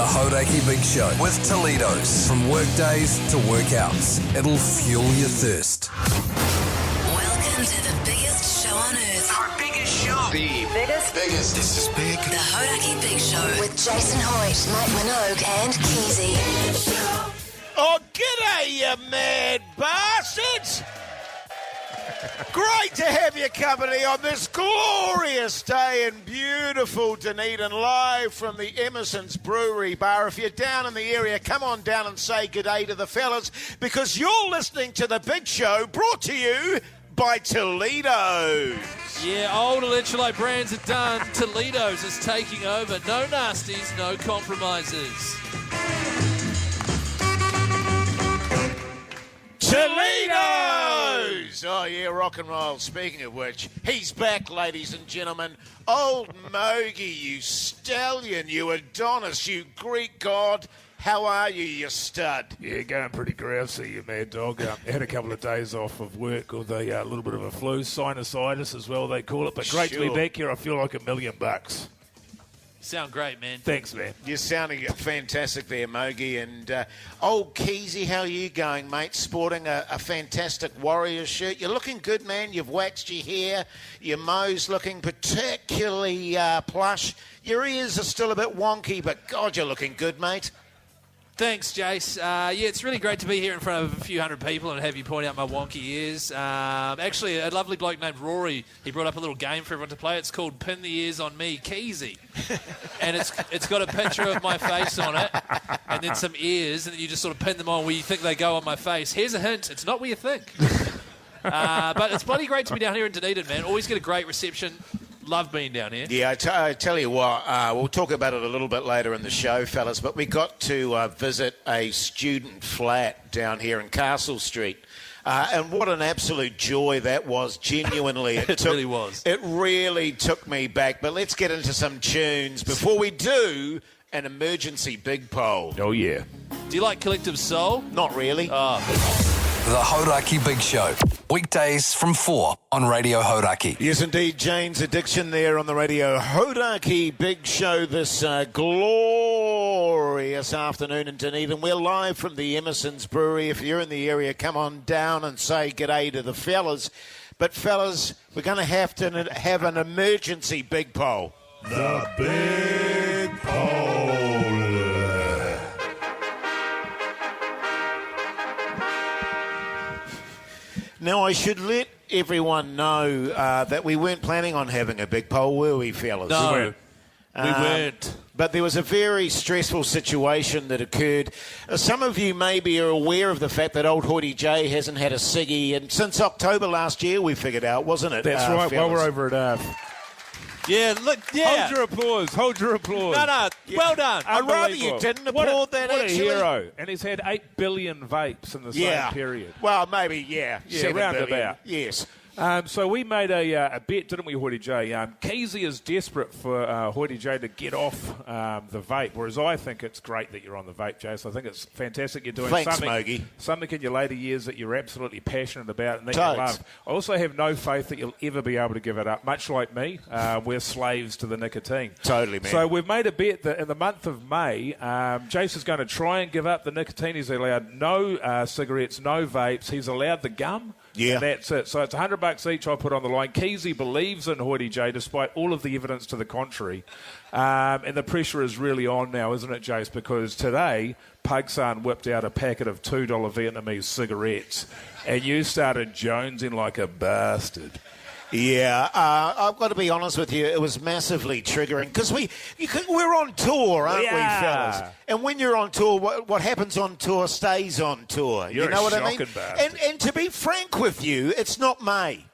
Hauraki Big Show with Toledo's. From workdays to workouts, it'll fuel your thirst. Welcome to the biggest show on earth. Our biggest show. The biggest. This is big. The Hauraki Big Show with Jason Hoyte, Minogue and Keyzie. Oh, g'day, you mad bastards! Great to have your company on this glorious day in beautiful Dunedin, live from the Emerson's Brewery bar. If you're down in the area, come on down and say g'day to the fellas, because you're listening to The Big Show, brought to you by Toledo's. Yeah, old electrolyte brands are done. Toledo's is taking over. No nasties, no compromises. Toledo's! Oh, yeah, rock and roll. Speaking of which, he's back, ladies and gentlemen. Old Mogi, you stallion, you Adonis, you Greek god. How are you, you stud? Yeah, going pretty grousey, you mad dog. Had a couple of days off of work with a little bit of a flu, sinusitis as well, they call it. But great to be back here. I feel like $1 million. Sound great, man. Thanks, man. You're sounding fantastic there, Mogi. And old Keyzie, how are you going, mate? Sporting a fantastic Warriors shirt. You're looking good, man. You've waxed your hair. Your mo's looking particularly plush. Your ears are still a bit wonky, but God, you're looking good, mate. Thanks, Jace. Yeah, it's really great to be here in front of a few hundred people and have you point out my wonky ears. Actually, a lovely bloke named Rory, he brought up a little game for everyone to play. It's called Pin the Ears on Me, Keyzie. And it's got a picture of my face on it and then some ears, and then you just sort of pin them on where you think they go on my face. Here's a hint. It's not where you think. But it's bloody great to be down here in Dunedin, man. Always get a great reception. Love being down here. Yeah, I tell you what, we'll talk about it a little bit later in the show, fellas, but we got to visit a student flat down here in Castle Street. And what an absolute joy that was, genuinely. It really was. It really took me back. But let's get into some tunes before we do an emergency big poll. Oh, yeah. Do you like Collective Soul? Not really. The Hauraki Big Show. Weekdays from 4 on Radio Hauraki. Yes, indeed, Jane's Addiction there on the Radio Hauraki Big Show this glorious afternoon in Dunedin. We're live from the Emerson's Brewery. If you're in the area, come on down and say g'day to the fellas. But, fellas, we're going to have an emergency big poll. The Big Poll. Now, I should let everyone know that we weren't planning on having a big poll, were we, fellas? No, we weren't. But there was a very stressful situation that occurred. Some of you maybe are aware of the fact that old Hoyte J hasn't had a ciggy, and since October last year, we figured out, wasn't it? That's right, fellas? while we're over at Yeah, look, yeah. Hold your applause. No, well done. I'd rather you didn't applaud that, what actually. What a hero. And he's had 8 billion vapes in the same period. Well, maybe, yeah 7 roundabout. billion. Yes. So we made a bet, didn't we, Hoyte J? Keyzie is desperate for Hoyte J to get off the vape, whereas I think it's great that you're on the vape, Jay. So I think it's fantastic you're doing something in your later years that you're absolutely passionate about and that you love. I also have no faith that you'll ever be able to give it up. Much like me, we're slaves to the nicotine. Totally, man. So we've made a bet that in the month of May, Jace is going to try and give up the nicotine. He's allowed no cigarettes, no vapes. He's allowed the gum. Yeah. And that's it. So it's $100 each I put on the line. Keyzie believes in Hoyte J despite all of the evidence to the contrary. And the pressure is really on now, isn't it, Jace? Because today, Pugsan whipped out a packet of $2 Vietnamese cigarettes and you started jonesing like a bastard. Yeah, I've got to be honest with you, it was massively triggering because we're on tour, aren't we, fellas? And when you're on tour, what happens on tour stays on tour. You're you know what I mean? bastard. And to be frank with you, it's not May.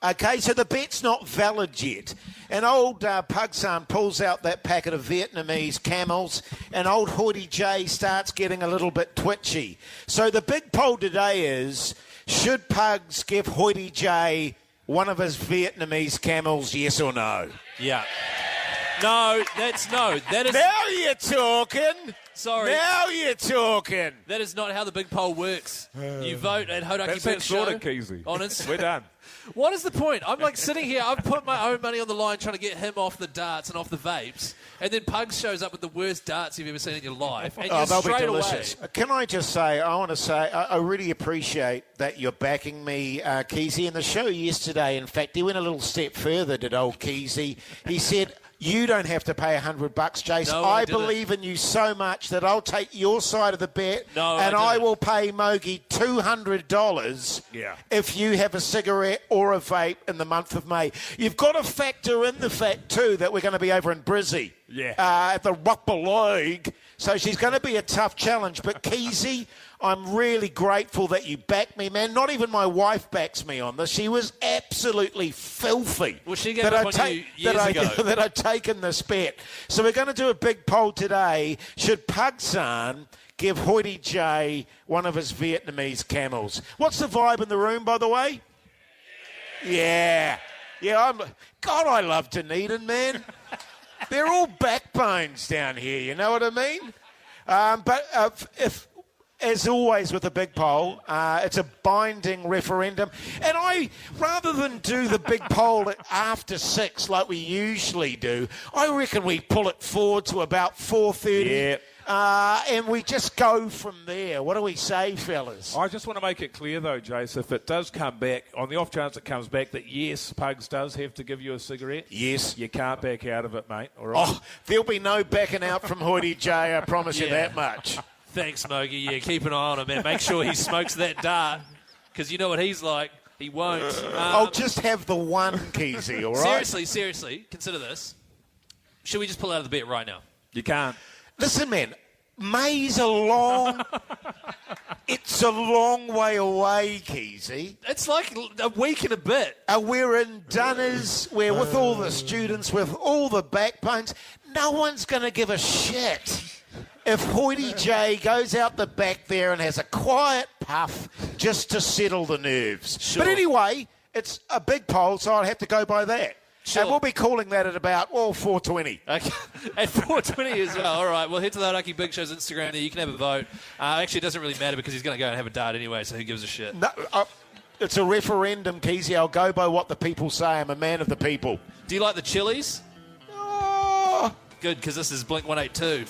Okay, so the bet's not valid yet. And old Pugsan pulls out that packet of Vietnamese Camels, and old Hoyte J starts getting a little bit twitchy. So the big poll today is, should Pugs give Hoyte J one of his Vietnamese Camels, yes or no? Yeah. That is... Now you're talking. Sorry. Now you're talking. That is not how the big poll works. You vote at Hauraki That's Big that Show. sort of Keyzie. On Instagram. We're done. What is the point? I'm like sitting here, I've put my own money on the line trying to get him off the darts and off the vapes, and then Pugs shows up with the worst darts you've ever seen in your life, and you're they'll be straight delicious. away. Can I just say, I really appreciate that you're backing me, Keyzie. In the show yesterday, in fact, he went a little step further, did old Keyzie. He said, you don't have to pay $100, Jace. No, I I didn't. believe in you so much that I'll take your side of the bet, and I will pay Mogi $200 if you have a cigarette or a vape in the month of May. You've got to factor in the fact, too, that we're going to be over in Brizzy at the Rugby League. So she's going to be a tough challenge. But, Keyzie, I'm really grateful that you backed me, man. Not even my wife backs me on this. She was absolutely filthy. Well, she gave up on you years ago. That I'd taken this bet. So we're going to do a big poll today. Should Pugsan give Hoyte J one of his Vietnamese camels? What's the vibe in the room, by the way? Yeah. God, I love Dunedin, man. They're all backbones down here, you know what I mean? If as always with a big poll, it's a binding referendum. And rather than do the big poll after 6 like we usually do, I reckon we pull it forward to about 4:30. Yeah. And we just go from there. What do we say, fellas? I just want to make it clear, though, Jace, if it does come back, on the off chance it comes back, that yes, Pugs does have to give you a cigarette. Yes. You can't back out of it, mate. All right? Oh, there'll be no backing out from Hoyte J, I promise you that much. Thanks, Mogi. Yeah, keep an eye on him, man. Make sure he smokes that dart, because you know what he's like. He won't. I'll just have the one, Keyzie, all right? Seriously, consider this. Should we just pull out of the bet right now? You can't. Listen, man, May's it's a long way away, Keyzie. It's like a week and a bit. We're in Dunners, we're with all the students, with all the backbones. No one's going to give a shit if Hoyte J goes out the back there and has a quiet puff just to settle the nerves. Sure. But anyway, it's a big poll, so I'll have to go by that. Sure. And we'll be calling that at about, 4:20. Okay. At 4:20 as well. All right, well, head to the Hauraki Big Show's Instagram there. You can have a vote. Actually, it doesn't really matter because he's going to go and have a dart anyway, so who gives a shit? No, it's a referendum, Keyzie. I'll go by what the people say. I'm a man of the people. Do you like the chilies? Oh. Good, because this is Blink 182.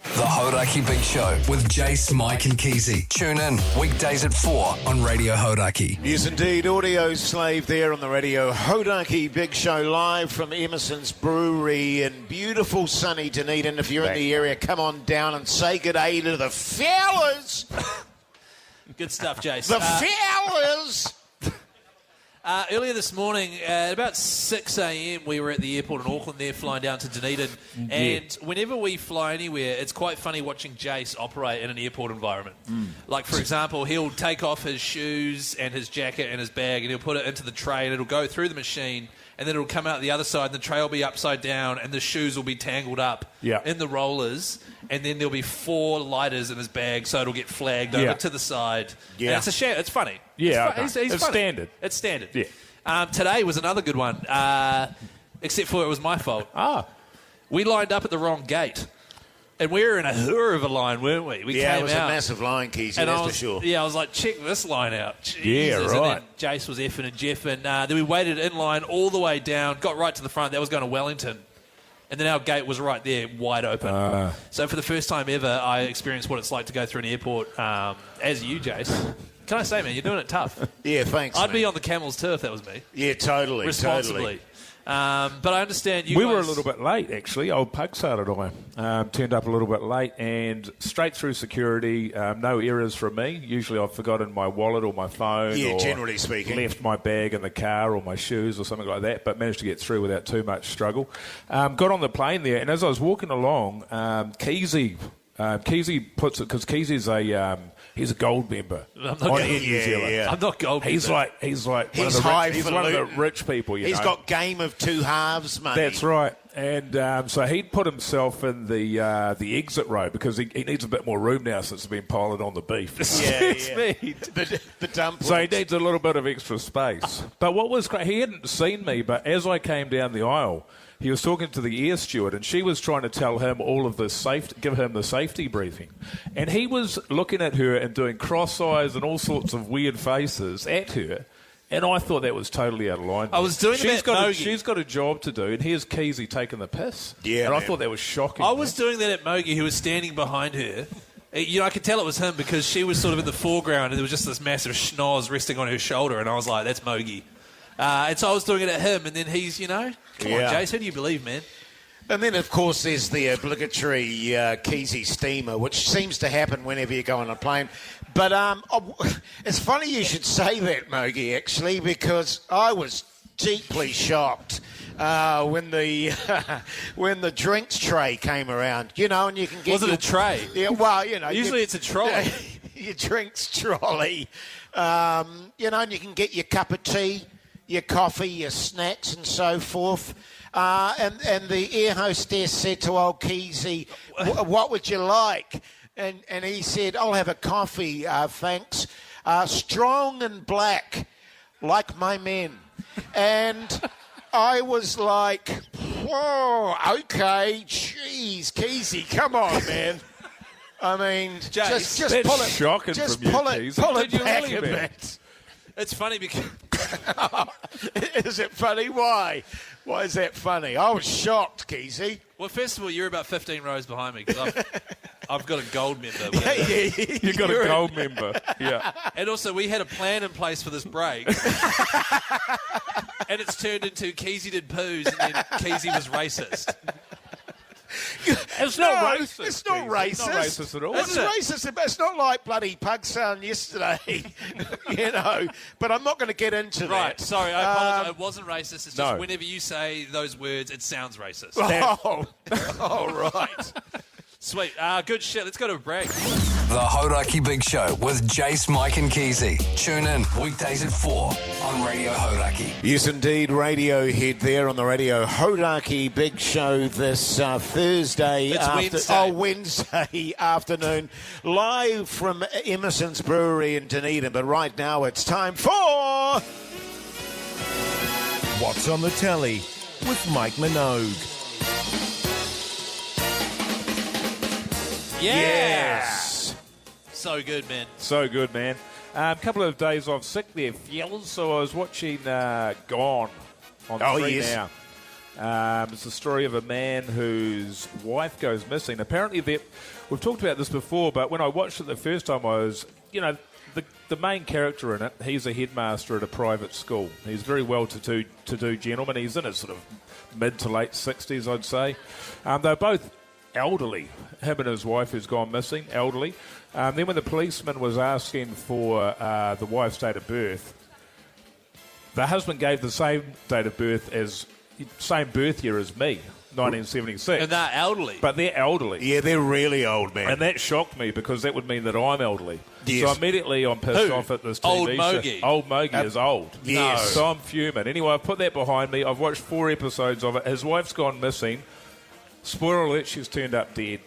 The Hauraki Big Show with Jace, Mike and Keyzie. Tune in weekdays at 4 on Radio Hauraki. Yes, indeed. Audio Slave there on the Radio Hauraki Big Show live from Emerson's Brewery in beautiful sunny Dunedin. If you're in the area, come on down and say good day to the fellas. Good stuff, Jace. The fellas. Earlier this morning, at about 6 a.m, we were at the airport in Auckland there, flying down to Dunedin. And whenever we fly anywhere, it's quite funny watching Jace operate in an airport environment. Like, for example, he'll take off his shoes and his jacket and his bag, and he'll put it into the tray, and it'll go through the machine, and then it'll come out the other side, and the tray will be upside down, and the shoes will be tangled up in the rollers, and then there'll be 4 lighters in his bag, so it'll get flagged over to the side. Yeah. And it's funny. Yeah, it's it's funny. standard. It's standard. Yeah. Today was another good one, except for it was my fault. We lined up at the wrong gate. And we were in a hurrah of a line, weren't we? We came it was out. a massive line, Keyzie, that's for sure. Yeah, I was like, check this line out. Jesus. Yeah, right. And then Jace was effing and jeffing. Then we waited in line all the way down, got right to the front. That was going to Wellington. And then our gate was right there, wide open. So for the first time ever, I experienced what it's like to go through an airport as you, Jace. Can I say, man, you're doing it tough. Yeah, thanks, I'd be on the camels too if that was me. Yeah, totally. Responsibly. Totally. But I understand We were a little bit late, actually. Old Pugsard and I turned up a little bit late and straight through security. No errors from me. Usually I've forgotten my wallet or my phone. Yeah, or generally speaking. Left my bag in the car or my shoes or something like that, but managed to get through without too much struggle. Got on the plane there, and as I was walking along, Keyzie Keyzie puts it because Keyzie's he's a gold member. I'm not gold. New Zealand. Yeah. I'm not gold. He's like He's one of the rich people. He's got game of two halves money. That's right. And so he'd put himself in the exit row because he needs a bit more room now since it's been piling on the beef. The dumplings. So he needs a little bit of extra space. But what was great, he hadn't seen me, but as I came down the aisle, he was talking to the air steward, and she was trying to tell him all of the give him the safety briefing. And he was looking at her and doing cross eyes and all sorts of weird faces at her. And I thought that was totally out of line. I was doing she's got a job to do, and here's Keyzie taking the piss. Yeah, and man. I thought that was shocking. I was doing that at Mogi, who was standing behind her. I could tell it was him because she was sort of in the foreground, and there was just this massive schnoz resting on her shoulder, and I was like, "That's Mogi." And so I was doing it at him, and then he's, come on, Jace, who do you believe, man? And then, of course, there's the obligatory Keyzie steamer, which seems to happen whenever you go on a plane. But it's funny you should say that, Mogi, actually, because I was deeply shocked when the drinks tray came around. And you can get... Was it a tray? Yeah, well, Usually it's a trolley. Your drinks trolley. And you can get your cup of tea, your coffee, your snacks and so forth. And the air hostess said to old Keyzie, what would you like? And he said, I'll have a coffee, thanks. Strong and black, like my men. And I was like, whoa, okay, jeez, Keyzie, come on, man. I mean, Jace, just pull it. Shocking just from you, pull it, Keyzie. pull it Did you back really, a man? bit. It's funny because... Is it funny? Why? Why is that funny? I was shocked, Keyzie. Well, first of all, you're about 15 rows behind me because I've got a gold member. You've got a gold member. Yeah. And also, we had a plan in place for this break. And it's turned into Keyzie did poos and then Keyzie was racist. It's not racist. It's not racist. It's not racist at all. It's racist, but it's not like bloody Pugsound yesterday, But I'm not going to get into that. Right, sorry, I apologise. It wasn't racist. It's just whenever you say those words, it sounds racist. Oh, right. Sweet. Good shit. Let's go to a break. The Hauraki Big Show with Jace, Mike and Keyzie. Tune in weekdays at 4 on Radio Hauraki. Yes, indeed. Radiohead there on the Radio Hauraki Big Show this Thursday. Wednesday afternoon. Live from Emerson's Brewery in Dunedin. But right now it's time for... What's on the Telly with Mike Minogue. Yes. So good, man. So good, man. A couple of days off sick there, fellas. So I was watching Gone on 3 now. It's the story of a man whose wife goes missing. Apparently, we've talked about this before, but when I watched it the first time, I was, the main character in it, he's a headmaster at a private school. He's a very well-to-do gentleman. He's in his sort of mid to late 60s, I'd say. They're both elderly, him and his wife who's gone missing, elderly. Then when the policeman was asking for the wife's date of birth, the husband gave the same date of birth same birth year as me, 1976. And they're elderly. But they're elderly. Yeah, they're really old, man. And that shocked me because that would mean that I'm elderly. Yes. So immediately I'm pissed off at this TV Old show. Mogi. Old Mogi is old. Yes. No. So I'm fuming. Anyway, I've put that behind me. I've watched 4 episodes of it. His wife's gone missing. Spoiler alert, she's turned up dead.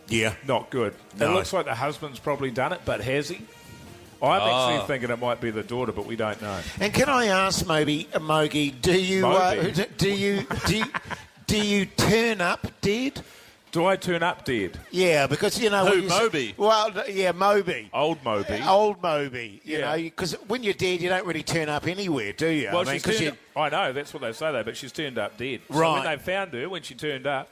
Yeah. Not good. No. It looks like the husband's probably done it, but has he? I'm actually thinking it might be the daughter, but we don't know. And can I ask, Mogi, do you turn up dead? Do I turn up dead? Yeah, because, Who, Moby? Well, yeah, Moby. Old Moby. Old Moby, you Yeah. know, because when you're dead, you don't really turn up anywhere, do you? Well, I I know, that's what they say, though, but she's turned up dead. So Right. when they found her, when she turned up,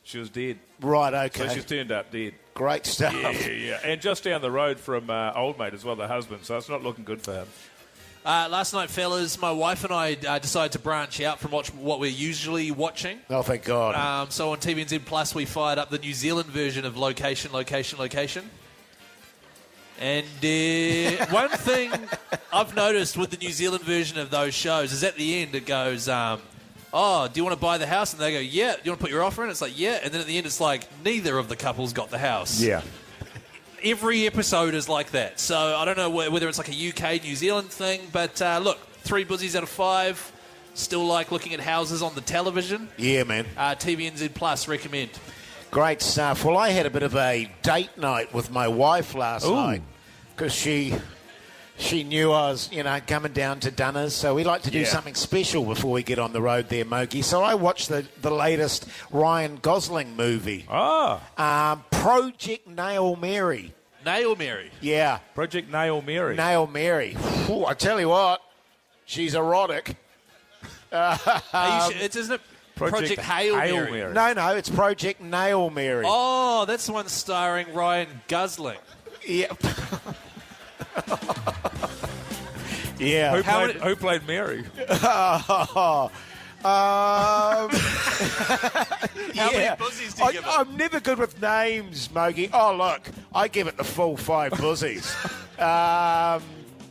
she was dead. Right, okay. So she's turned up dead. Great stuff. Yeah. And just down the road from Old Mate as well, the husband, so it's not looking good for him. Last night, fellas, my wife and I decided to branch out from what we're usually watching. Oh, thank God. So on TVNZ Plus, we fired up the New Zealand version of Location. And one thing I've noticed with the New Zealand version of those shows is at the end it goes, oh, do you want to buy the house? And they go, yeah. Do you want to put your offer in? It's like, yeah. And then at the end, it's like, neither of the couples got the house. Yeah. Every episode is like that. So I don't know whether it's like a UK, New Zealand thing, but look, 3 busies out of 5 still like looking at houses on the television. Yeah, man. TVNZ Plus, recommend. Great stuff. Well, I had a bit of a date night with my wife last night because she knew I was, coming down to Dunners, so we like to do something special before we get on the road there, Mogi. So I watched the latest Ryan Gosling movie. Project Nail Mary. Nail Mary? Yeah. Project Nail Mary. Nail Mary. Ooh, I tell you what, she's erotic. Isn't it Project Hail Mary? No, it's Project Nail Mary. Oh, that's the one starring Ryan Gosling. Yeah. Yeah. Who played Mary? How many busies do you give it? I'm never good with names, Mogi. Oh, look, I give it the full 5 busies.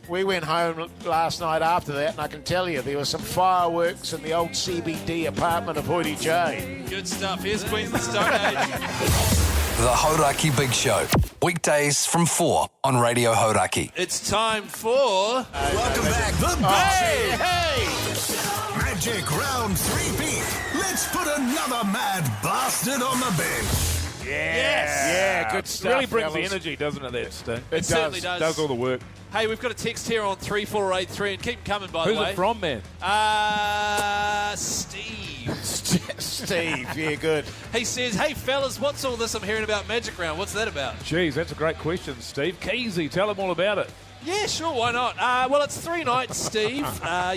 We went home last night after that, and I can tell you there were some fireworks in the old CBD apartment of Hoyte J. Good stuff. Here's Queensland Stone Age. The Hauraki Big Show. Weekdays from 4 on Radio Hauraki. It's time for... Welcome back, the Hey! Magic Round 3-peat. Let's put another mad bastard on the bench. Yeah, good stuff. It really brings fellas. the energy, doesn't it, that Sting? It certainly does. Does all the work. Hey, we've got a text here on 3483, and keep them coming, by Who's the way. it from, man? Steve. Steve, yeah, good. He says, hey, fellas, what's all this I'm hearing about Magic Round? What's that about? Jeez, that's a great question, Steve. Keyzie, tell him all about it. Yeah, sure, why not? Well, it's 3 nights, Steve.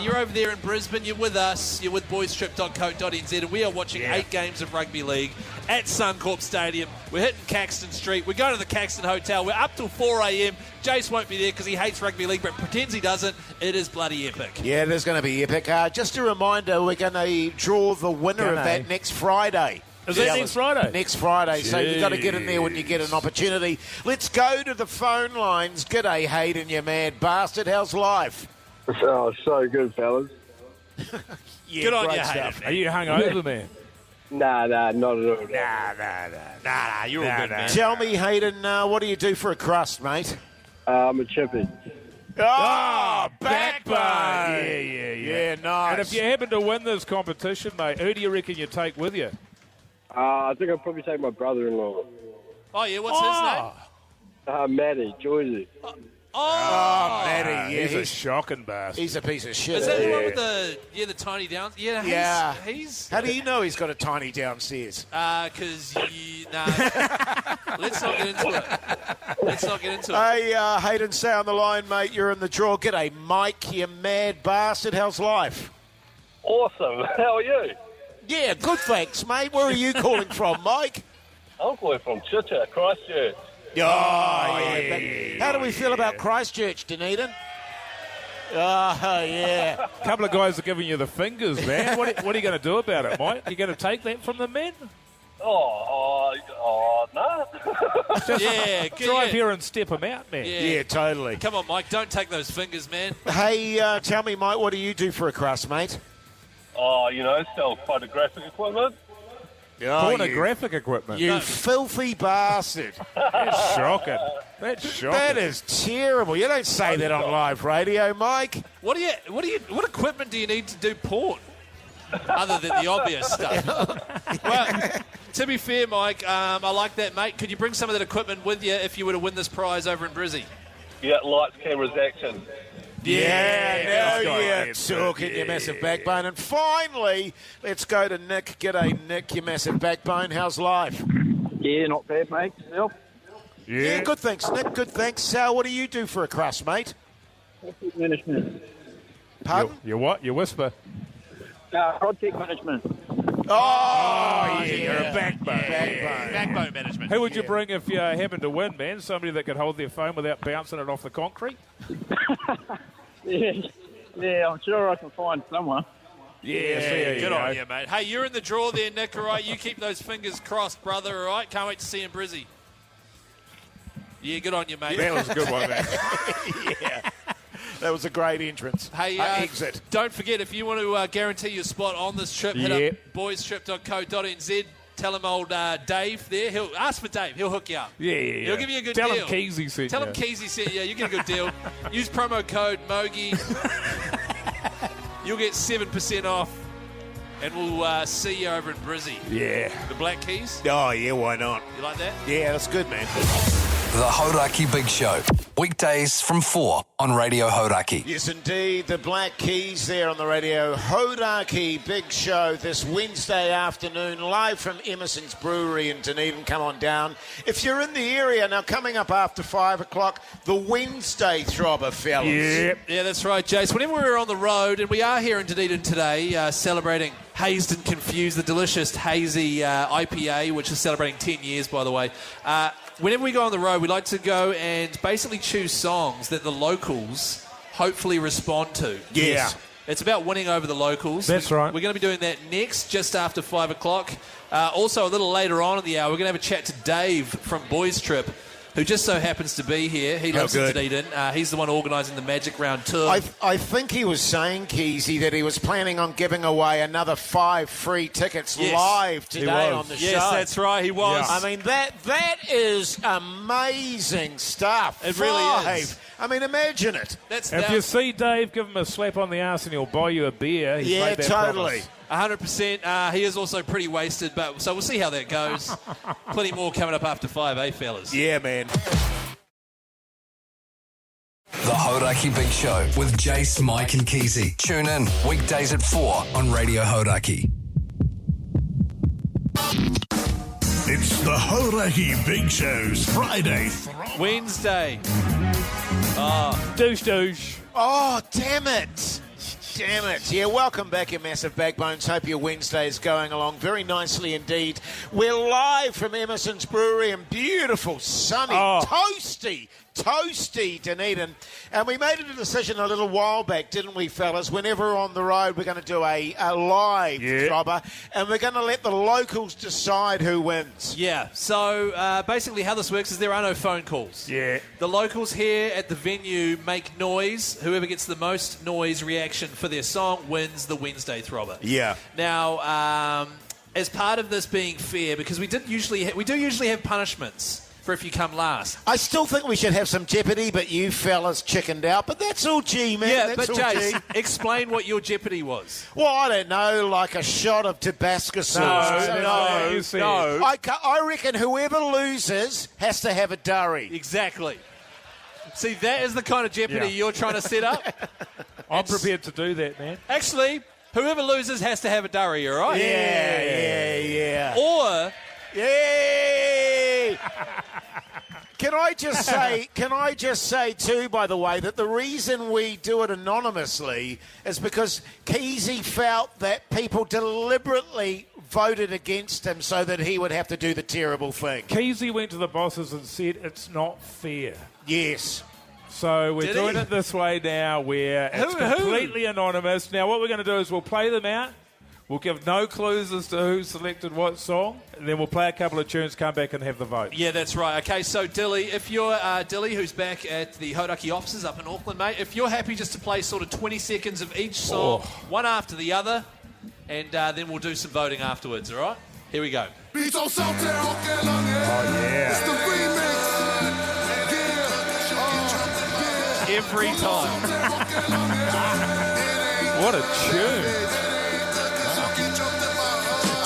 You're over there in Brisbane. You're with us. You're with boystrip.co.nz, and we are watching 8 games of rugby league at Suncorp Stadium. We're hitting Caxton Street. We're going to the Caxton Hotel. We're up till 4 a.m. Jace won't be there because he hates rugby league, but pretends he doesn't. It is bloody epic. Yeah, it is going to be epic. Just a reminder, we're going to draw the winner of that next Friday. Is that next Friday? Next Friday. Jeez. So you've got to get in there when you get an opportunity. Let's go to the phone lines. G'day, Hayden, you mad bastard. How's life? Oh, so good, fellas. Yeah, Good on great you, stuff. Are you hungover, man? Nah, not at all. Nah, you're all good, man. Tell me, Hayden, what do you do for a crust, mate? I'm a chippy. Oh, backbone. Yeah, nice. And if you happen to win this competition, mate, who do you reckon you take with you? I think I'll probably take my brother-in-law. Oh, yeah, what's his name? Matty, Joyzy. Oh, Matty, yeah, He's a shocking bastard. he's a piece of shit. Is that the one with the tiny down? Yeah, he's How do you know he's got a tiny downstairs? because let's not get into it. Hey, Hayden, stay on the line, mate. You're in the draw. G'day, Mike, you mad bastard. How's life? Awesome. How are you? Yeah, good, thanks, mate. Where are you calling from, Mike? I'm calling from Chicha, Christchurch. Oh, yeah. How do we feel about Christchurch, Dunedin? Oh, yeah. A couple of guys are giving you the fingers, man. What are you going to do about it, Mike? You going to take that from the men? No. Yeah, Drive here and step them out, man. Yeah, totally. Come on, Mike, don't take those fingers, man. Hey, tell me, Mike, what do you do for a crust, mate? Sell photographic equipment. Pornographic equipment. You filthy bastard. That's shocking. That is terrible. You don't say that on live radio, Mike. What equipment do you need to do porn? Other than the obvious stuff. Well, to be fair, Mike, I like that, mate. Could you bring some of that equipment with you if you were to win this prize over in Brizzy? Yeah, lights, cameras, action. Yeah, you're talking, you massive backbone. And finally, let's go to Nick. G'day, Nick, you massive backbone. How's life? Yeah, not bad, mate. Yourself? Yeah, good thanks, Nick. Good thanks. Sal, what do you do for a crust, mate? Management. Pardon? You what? You whisper. Project management. Oh, yeah, you're a backbone. Backbone management. Who would you bring if you happened to win, man? Somebody that could hold their phone without bouncing it off the concrete? Yeah, I'm sure I can find someone. Yeah, good on you, mate. Hey, you're in the draw there, Nick, all right? You keep those fingers crossed, brother, all right? Can't wait to see you in Brizzy. Yeah, good on you, mate. That was a good one, man. That was a great entrance. Hey, exit. Don't forget, if you want to guarantee your spot on this trip, hit up boystrip.co.nz. Tell him old Dave there. He'll ask for Dave. He'll hook you up. Yeah. He'll give you a good deal. deal. Tell him Keyzie sent Tell him Keyzie sent you. You get a good deal. Use promo code Mogi. You'll get 7% off. And we'll see you over in Brizzy. Yeah. The Black Keys. Oh, yeah, why not? You like that? Yeah, that's good, man. The Hauraki Big Show. Weekdays from 4 on Radio Hauraki. Yes, indeed. The Black Keys there on the Radio Hauraki Big Show this Wednesday afternoon, live from Emerson's Brewery in Dunedin. Come on down. If you're in the area, now coming up after 5 o'clock, the Wednesday Throbber, fellas. Yep. Yeah, that's right, Jace. Whenever we're on the road, and we are here in Dunedin today, celebrating Hazed and Confused, the delicious hazy IPA, which is celebrating 10 years, by the way. Whenever we go on the road, we like to go and basically choose songs that the locals hopefully respond to. Yes. It's about winning over the locals. That's right. We're going to be doing that next, just after 5 o'clock. Also, a little later on in the hour, we're going to have a chat to Dave from Boys Trip, who just so happens to be here. He lives in Dunedin. He's the one organising the Magic Round Tour. I think he was saying, Keyzie, that he was planning on giving away another 5 free tickets live today on the show. Yes, that's right, he was. Yeah. I mean, that is amazing stuff. It really is. I mean, imagine it. If you see Dave, give him a slap on the arse and he'll buy you a beer. He's made that totally. promise. 100%. He is also pretty wasted, but so we'll see how that goes. Plenty more coming up after 5, eh, fellas? Yeah, man. The Hauraki Big Show with Jace, Mike and Keyzie. Tune in weekdays at 4 on Radio Hauraki. It's the Hauraki Big Show's Friday. Wednesday. Douche. Oh, damn it. Damn it. Yeah, welcome back, you massive backbones. Hope your Wednesday is going along very nicely indeed. We're live from Emerson's Brewery in beautiful, sunny, toasty Dunedin. And we made a decision a little while back, didn't we, fellas? Whenever we're on the road, we're going to do a live throbber, and we're going to let the locals decide who wins. Yeah, so basically how this works is there are no phone calls. Yeah. The locals here at the venue make noise. Whoever gets the most noise reaction for their song wins the Wednesday Throbber. Yeah. Now, as part of this being fair, because we do usually have punishments for if you come last. I still think we should have some jeopardy, but you fellas chickened out. But that's all G, man. Yeah, that's but all Jace, G. explain what your jeopardy was. Well, I don't know, like a shot of Tabasco sauce. No. I reckon whoever loses has to have a durry. Exactly. See, that is the kind of jeopardy you're trying to set up. I'm prepared to do that, man. Actually, whoever loses has to have a durry, all right? Yeah. Or... Yay! Can I just say too, by the way, that the reason we do it anonymously is because Keyzie felt that people deliberately voted against him so that he would have to do the terrible thing. Keyzie went to the bosses and said it's not fair. Yes. So we're doing it this way now where it's completely anonymous. Now what we're going to do is we'll play them out. We'll give no clues as to who selected what song, and then we'll play a couple of tunes, come back and have the vote. Yeah, that's right. Okay, so Dilly, if you're Dilly, who's back at the Hauraki offices up in Auckland, mate, if you're happy just to play sort of 20 seconds of each song, one after the other, and then we'll do some voting afterwards, all right? Here we go. Oh, yeah. It's the remix. Every time. What a tune.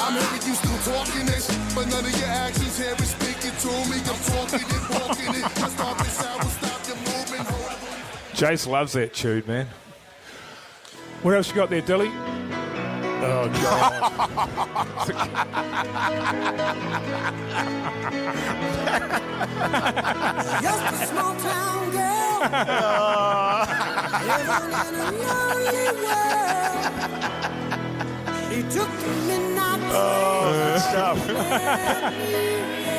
I'm hearing you still talking this, but none of your actions here is speaking to me. I'm talking it, walking it. I start this, I will stop your movement. Jace loves that tune, man. What else you got there, Dilly? Oh, God. Just a small town girl. Living in a lonely world. She took the midnight train. Good stuff.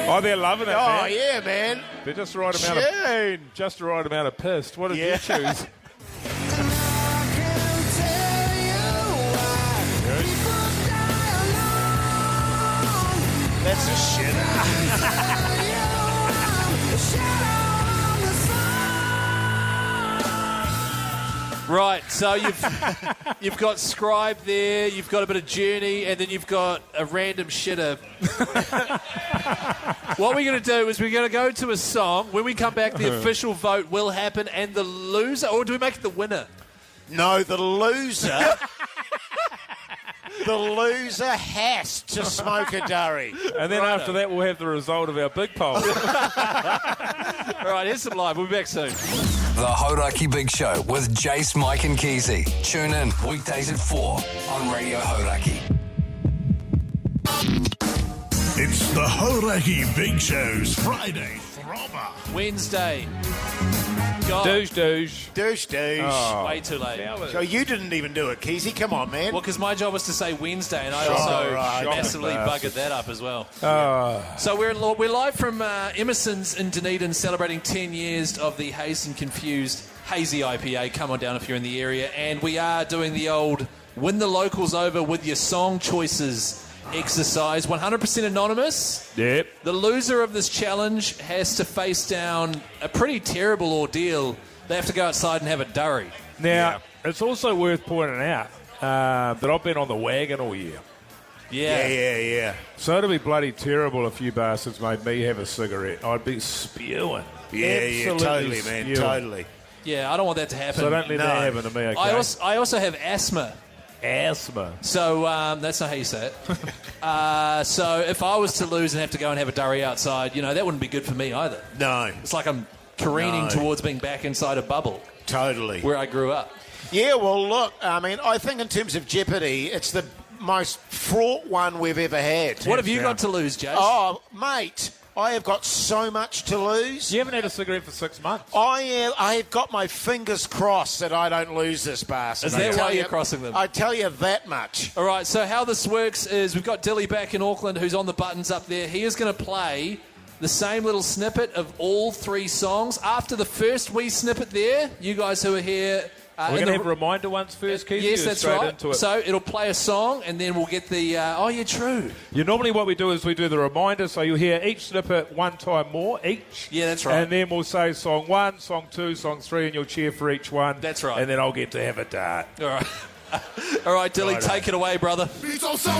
Oh, they're loving it, man. Oh, yeah, man. They're just the right amount of pissed. What did you choose? That's a shitter. Right, so you've got Scribe there, you've got a bit of Journey, and then you've got a random shitter. What we're going to do is we're going to go to a song. When we come back, the official vote will happen, and the loser, or do we make it the winner? No, the loser... The loser has to smoke a durry. And then after that, we'll have the result of our big poll. All right, here's some live. We'll be back soon. The Hauraki Big Show with Jace, Mike and Keyzie. Tune in weekdays at 4 on Radio Hauraki. It's the Hauraki Big Show's Friday Throbber. Wednesday. God. Douche. Oh. Way too late. So you didn't even do it, Keyzie. Come on, man. Well, because my job was to say Wednesday, and I also massively buggered that up as well. So we're live from Emerson's in Dunedin, celebrating 10 years of the Hazed and Confused hazy IPA. Come on down if you're in the area. And we are doing the old win the locals over with your song choices exercise. 100% anonymous. Yep. The loser of this challenge has to face down a pretty terrible ordeal. They have to go outside and have a durry. Now, it's also worth pointing out that I've been on the wagon all year. Yeah. So it'd be bloody terrible if you bastards made me have a cigarette. I'd be spewing. Yeah, totally, man, spewing. Totally. Yeah, I don't want that to happen. So don't let that happen to me, okay? I also have asthma. So that's not how you say it. So if I was to lose and have to go and have a durry outside, that wouldn't be good for me either. No. It's like I'm careening towards being back inside a bubble. Totally. Where I grew up. Yeah, well, look, I mean, I think in terms of jeopardy, it's the most fraught one we've ever had. What have you got to lose, Jace? Oh, mate, I have got so much to lose. You haven't had a cigarette for 6 months. I have got my fingers crossed that I don't lose this bastard. Is that why you're crossing them? I tell you that much. All right, so how this works is we've got Dilly back in Auckland who's on the buttons up there. He is going to play the same little snippet of all 3 songs. After the first wee snippet there, you guys who are here... We're going to have reminder ones first, Keith. Yes, that's right. Into it. So it'll play a song, and then we'll get the... true. Normally what we do is we do the reminder, so you'll hear each snippet one time more, each. Yeah, that's right. And then we'll say song 1, song 2, song 3, and you'll cheer for each one. That's right. And then I'll get to have a dart. All right. All right, Dilly, take it away, brother. It's the remix.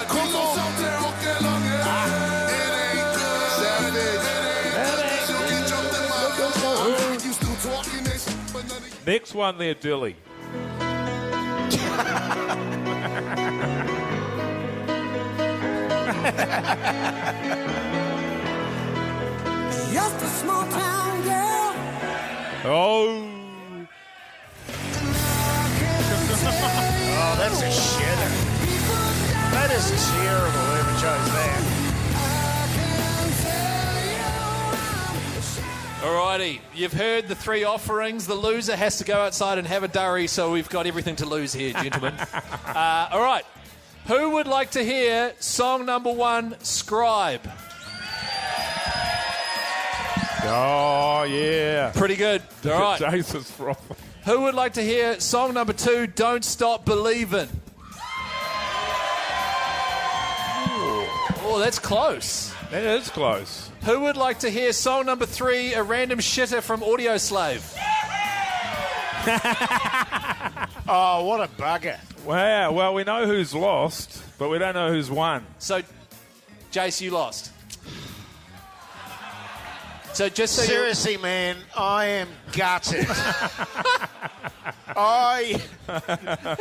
Come on. Next one there, Dilly. Just a small town girl. Oh, that's a shitter. That is terrible, whoever chose that. Alrighty, you've heard the 3 offerings. The loser has to go outside and have a durry, so we've got everything to lose here, gentlemen. All right, who would like to hear song number 1, Scribe? Oh, yeah. Pretty good. All right. Jason's from. Who would like to hear song number 2, Don't Stop Believin'? Oh, that's close. That is close. Who would like to hear song number 3, A Random Shitter from Audio Slave? Oh, what a bugger. Wow. Well, we know who's lost, but we don't know who's won. So, Jace, you lost. So just so seriously, man, I am gutted.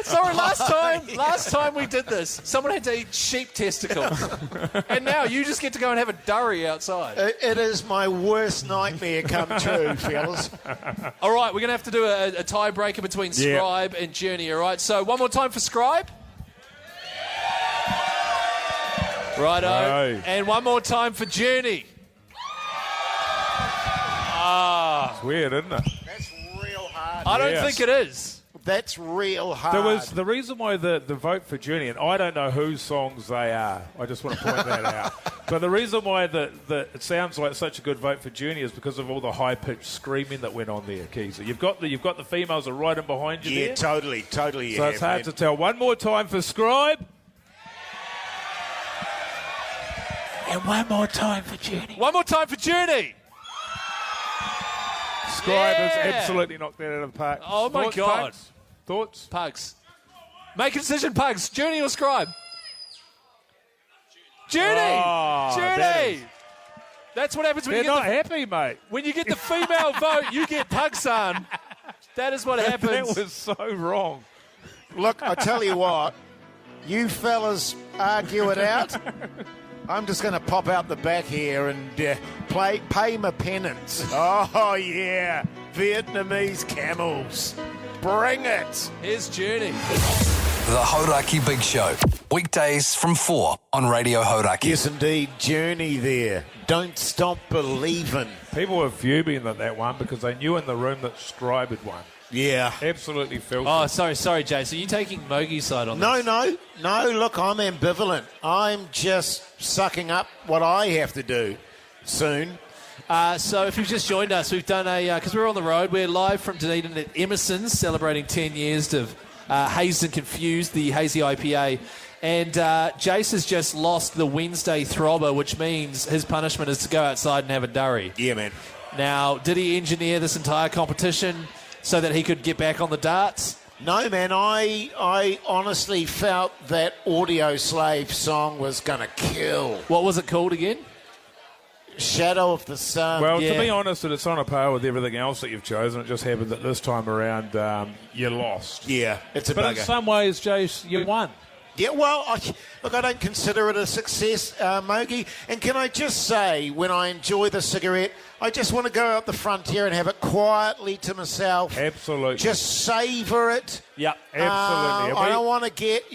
Sorry, last time we did this, someone had to eat sheep testicles. And now you just get to go and have a durry outside. It is my worst nightmare come true, fellas. All right, we're going to have to do a tiebreaker between Scribe and Journey, all right? So one more time for Scribe. Righto. Right. And one more time for Journey. It's weird, isn't it? That's real hard. I don't think it is. That's real hard. There was the reason why the vote for Journey, and I don't know whose songs they are. I just want to point that out. But the reason why it sounds like such a good vote for Journey is because of all the high pitched screaming that went on there, Keyzie. You've got the females are right in behind you. Yeah, there. totally. So it's hard to tell. One more time for Scribe. And one more time for Journey. One more time for Journey. Scribe has absolutely knocked that out of the park. Oh, my God. Pugs? Thoughts? Pugs. Make a decision, Pugs. Journey or Scribe? Journey! Oh, Journey! That's what happens when They're you get not happy, mate. when you get the female vote, you get Pugson. That is what happens. That was so wrong. Look, I tell you what, you fellas argue it out. I'm just going to pop out the back here and pay my penance. Oh, yeah. Vietnamese camels. Bring it. Here's Journey. The Hauraki Big Show. Weekdays from 4 on Radio Hauraki. Yes, indeed. Journey there. Don't stop believing. People were fuming at that one because they knew in the room that Scribe had won. Yeah. Absolutely filthy. Oh, sorry, Jason. Are you taking Mogie's side on this? No. Look, I'm ambivalent. I'm just sucking up what I have to do soon. So if you've just joined us, we've done because we're on the road, we're live from Dunedin at Emerson, celebrating 10 years of Hazed and Confused, the hazy IPA. And Jace has just lost the Wednesday throbber, which means his punishment is to go outside and have a durry. Yeah, man. Now, did he engineer this entire competition so that he could get back on the darts? No, man, I honestly felt that Audio Slave song was going to kill. What was it called again? Shadow of the Sun. Well, to be honest, it's on a par with everything else that you've chosen. It just happened that this time around you lost. Yeah, it's a But bugger. in some ways, Jace, you won. Yeah, well, look, I don't consider it a success, Mogi. And can I just say, when I enjoy the cigarette, I just want to go out the frontier and have it quietly to myself. Absolutely. Just savour it. Yeah, absolutely. I don't want to get,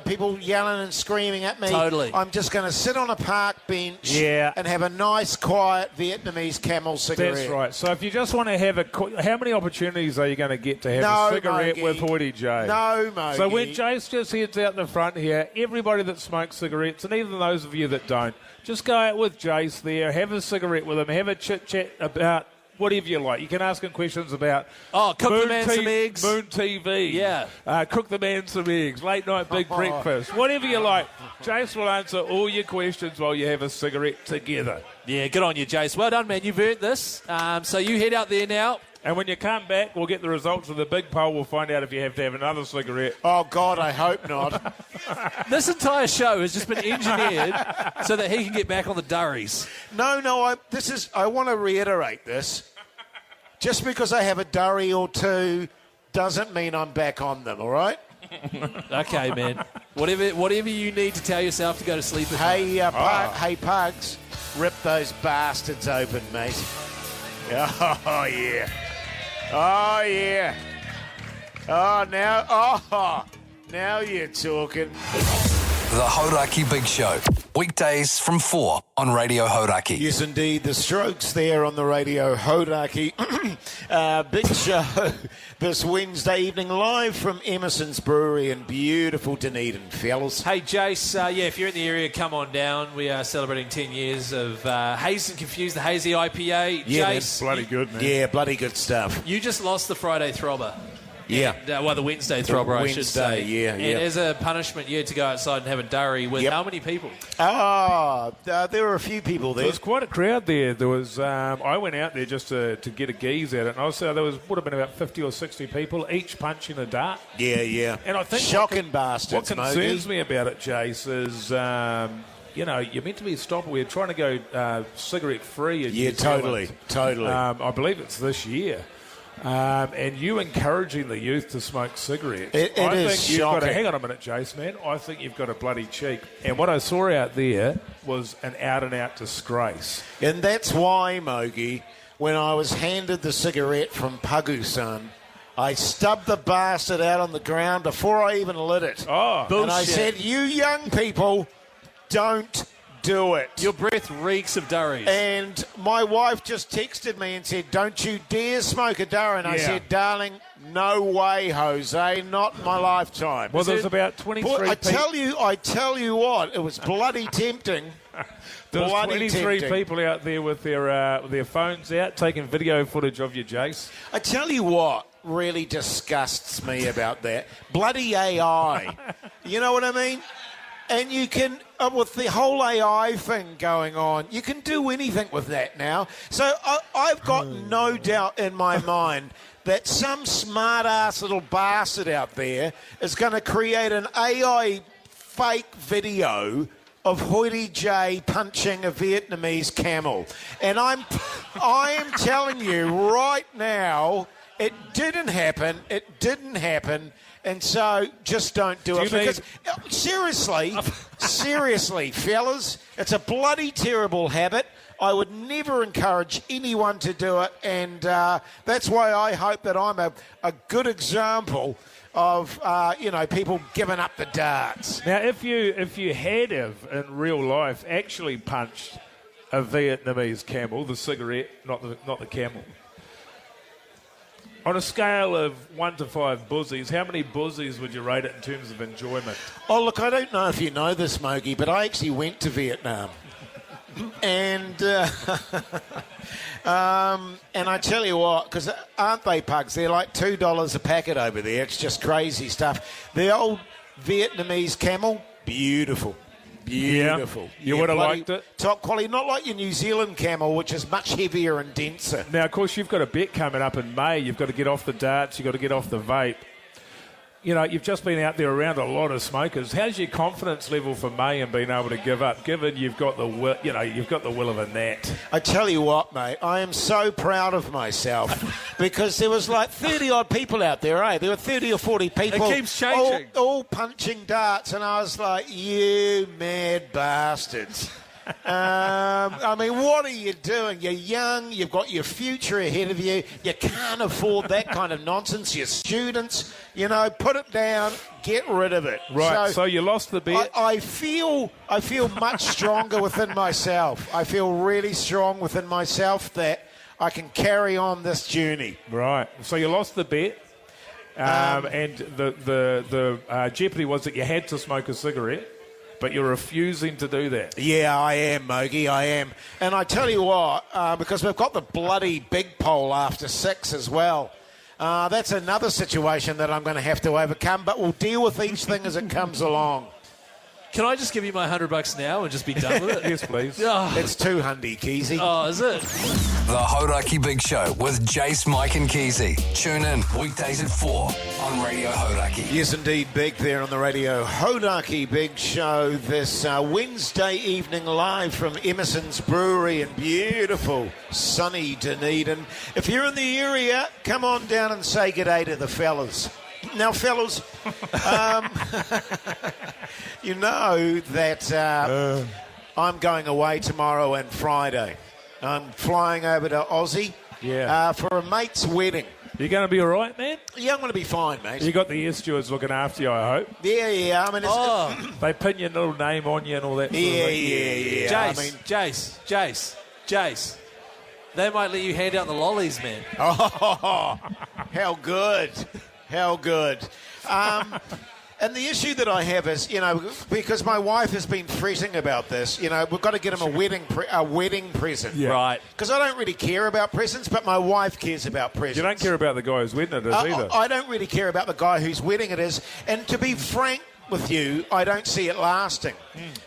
people yelling and screaming at me. Totally. I'm just going to sit on a park bench Yeah. and have a nice, quiet Vietnamese Camel cigarette. That's right. So if you just want to have how many opportunities are you going to get to have a cigarette Mogi. with Hoyte J? No, Mogi. So when Jace just heads out the front here, everybody that smokes cigarettes, and even those of you that don't, just go out with Jace there, have a cigarette with him, have a chit-chat about whatever you like. You can ask him questions about cook the man some eggs. Moon TV. Yeah. Cook the man some eggs. Late night big breakfast. Whatever you like. Jace will answer all your questions while you have a cigarette together. Yeah, good on you, Jace. Well done, man. You've earned this. So you head out there now. And when you come back, we'll get the results of the big poll. We'll find out if you have to have another cigarette. Oh, God, I hope not. This entire show has just been engineered so that he can get back on the durries. No, I want to reiterate this. Just because I have a durry or two doesn't mean I'm back on them, all right? Okay, man. Whatever you need to tell yourself to go to sleep. Hey, Pugs, rip those bastards open, mate. Oh, yeah. Oh, yeah. Now you're talking. The Hauraki Big Show. Weekdays from 4 on Radio Hauraki. Yes, indeed. The Strokes there on the Radio Hauraki Big Show this Wednesday evening, live from Emerson's Brewery in beautiful Dunedin, fellas. Hey, Jace, if you're in the area, come on down. We are celebrating 10 years of Hazed and Confused, the hazy IPA. Yeah, Jace, Bloody good, man. Yeah, bloody good stuff. you just lost the Friday throbber. Yeah. And, the Wednesday throbber, I should say. Yeah. And as a punishment, you had to go outside and have a durry with how many people? There were a few people there. There was quite a crowd there. There was. I went out there just to get a geese at it, and I was there would have been about 50 or 60 people, each punching a dart. Yeah. And I think shocking bastards. What concerns Mogi. me about it, Jace, is you're meant to be stopping. We're trying to go cigarette free. Yeah, totally. I believe it's this year. And you encouraging the youth to smoke cigarettes. I think you've got to, shocking. hang on a minute, Jace, man. I think you've got a bloody cheek. And what I saw out there was an out-and-out disgrace. And that's why, Mogi, when I was handed the cigarette from Pagu-san, I stubbed the bastard out on the ground before I even lit it. Oh, and I said, you young people, don't do it. Your breath reeks of durries. And my wife just texted me and said, don't you dare smoke a durry. And I said, darling, no way, Jose, not in my lifetime. Well, there's about 23 I people. tell you what, it was bloody tempting. There's bloody 23 tempting. people out there with their phones out taking video footage of you, Jace. I tell you what really disgusts me about that. Bloody AI. You know what I mean? And you can, with the whole AI thing going on, you can do anything with that now. So I've got no doubt in my mind that some smart-ass little bastard out there is going to create an AI fake video of Hoyte J punching a Vietnamese camel. And I am telling you right now, it didn't happen. It didn't happen. And so just don't do it. Because, seriously, fellas, it's a bloody terrible habit. I would never encourage anyone to do it. And that's why I hope that I'm a good example of, people giving up the darts. Now, if you had in real life actually punched a Vietnamese camel, the cigarette, not the camel, on a scale of 1 to 5 buzzies, how many buzzies would you rate it in terms of enjoyment? Oh, look, I don't know if you know this, Mogi, but I actually went to Vietnam. And I tell you what, because aren't they pugs? They're like $2 a packet over there. It's just crazy stuff. The old Vietnamese camel, beautiful. Beautiful. You would have liked it? Top quality, not like your New Zealand camel, which is much heavier and denser. Now, of course, you've got a bet coming up in May. You've got to get off the darts. You've got to get off the vape. You know, you've just been out there around a lot of smokers. How's your confidence level for May and being able to give up, given you've got the will, you've got the will of a gnat? I tell you what, mate, I am so proud of myself because there was like 30-odd people out there, eh? There were 30 or 40 people. It keeps changing. All punching darts, and I was like, you mad bastards. I mean, what are you doing? You're young, you've got your future ahead of you, you can't afford that kind of nonsense. You're students, put it down, get rid of it. Right, so you lost the bet. I feel much stronger within myself. I feel really strong within myself that I can carry on this journey. Right, so you lost the bet. And the jeopardy was that you had to smoke a cigarette. But you're refusing to do that. Yeah, I am, Mogi, I am. And I tell you what, because we've got the bloody big poll after 6 as well, that's another situation that I'm going to have to overcome, but we'll deal with each thing as it comes along. Can I just give you my $100 now and just be done with it? Yes, please. Oh. It's $200, Keyzie. Oh, is it? The Hauraki Big Show with Jace, Mike and Keyzie. Tune in weekdays at 4 on Radio Hauraki. Yes, indeed, Big there on the Radio Hauraki Big Show this Wednesday evening live from Emerson's Brewery in beautiful sunny Dunedin. If you're in the area, come on down and say good day to the fellas. Now, fellas, you know that I'm going away tomorrow and Friday. I'm flying over to Aussie for a mate's wedding. You going to be all right, man? Yeah, I'm going to be fine, mate. You got the air stewards looking after you, I hope. Yeah. I mean, they pin your little name on you and all that. Jace. They might let you hand out the lollies, man. Oh, how good. How good. And the issue that I have is, because my wife has been fretting about this, we've got to get him a wedding present. Yeah. Right. Because I don't really care about presents, but my wife cares about presents. You don't care about the guy who's wedding it is either. I don't really care about the guy whose wedding it is. And to be frank with you, I don't see it lasting.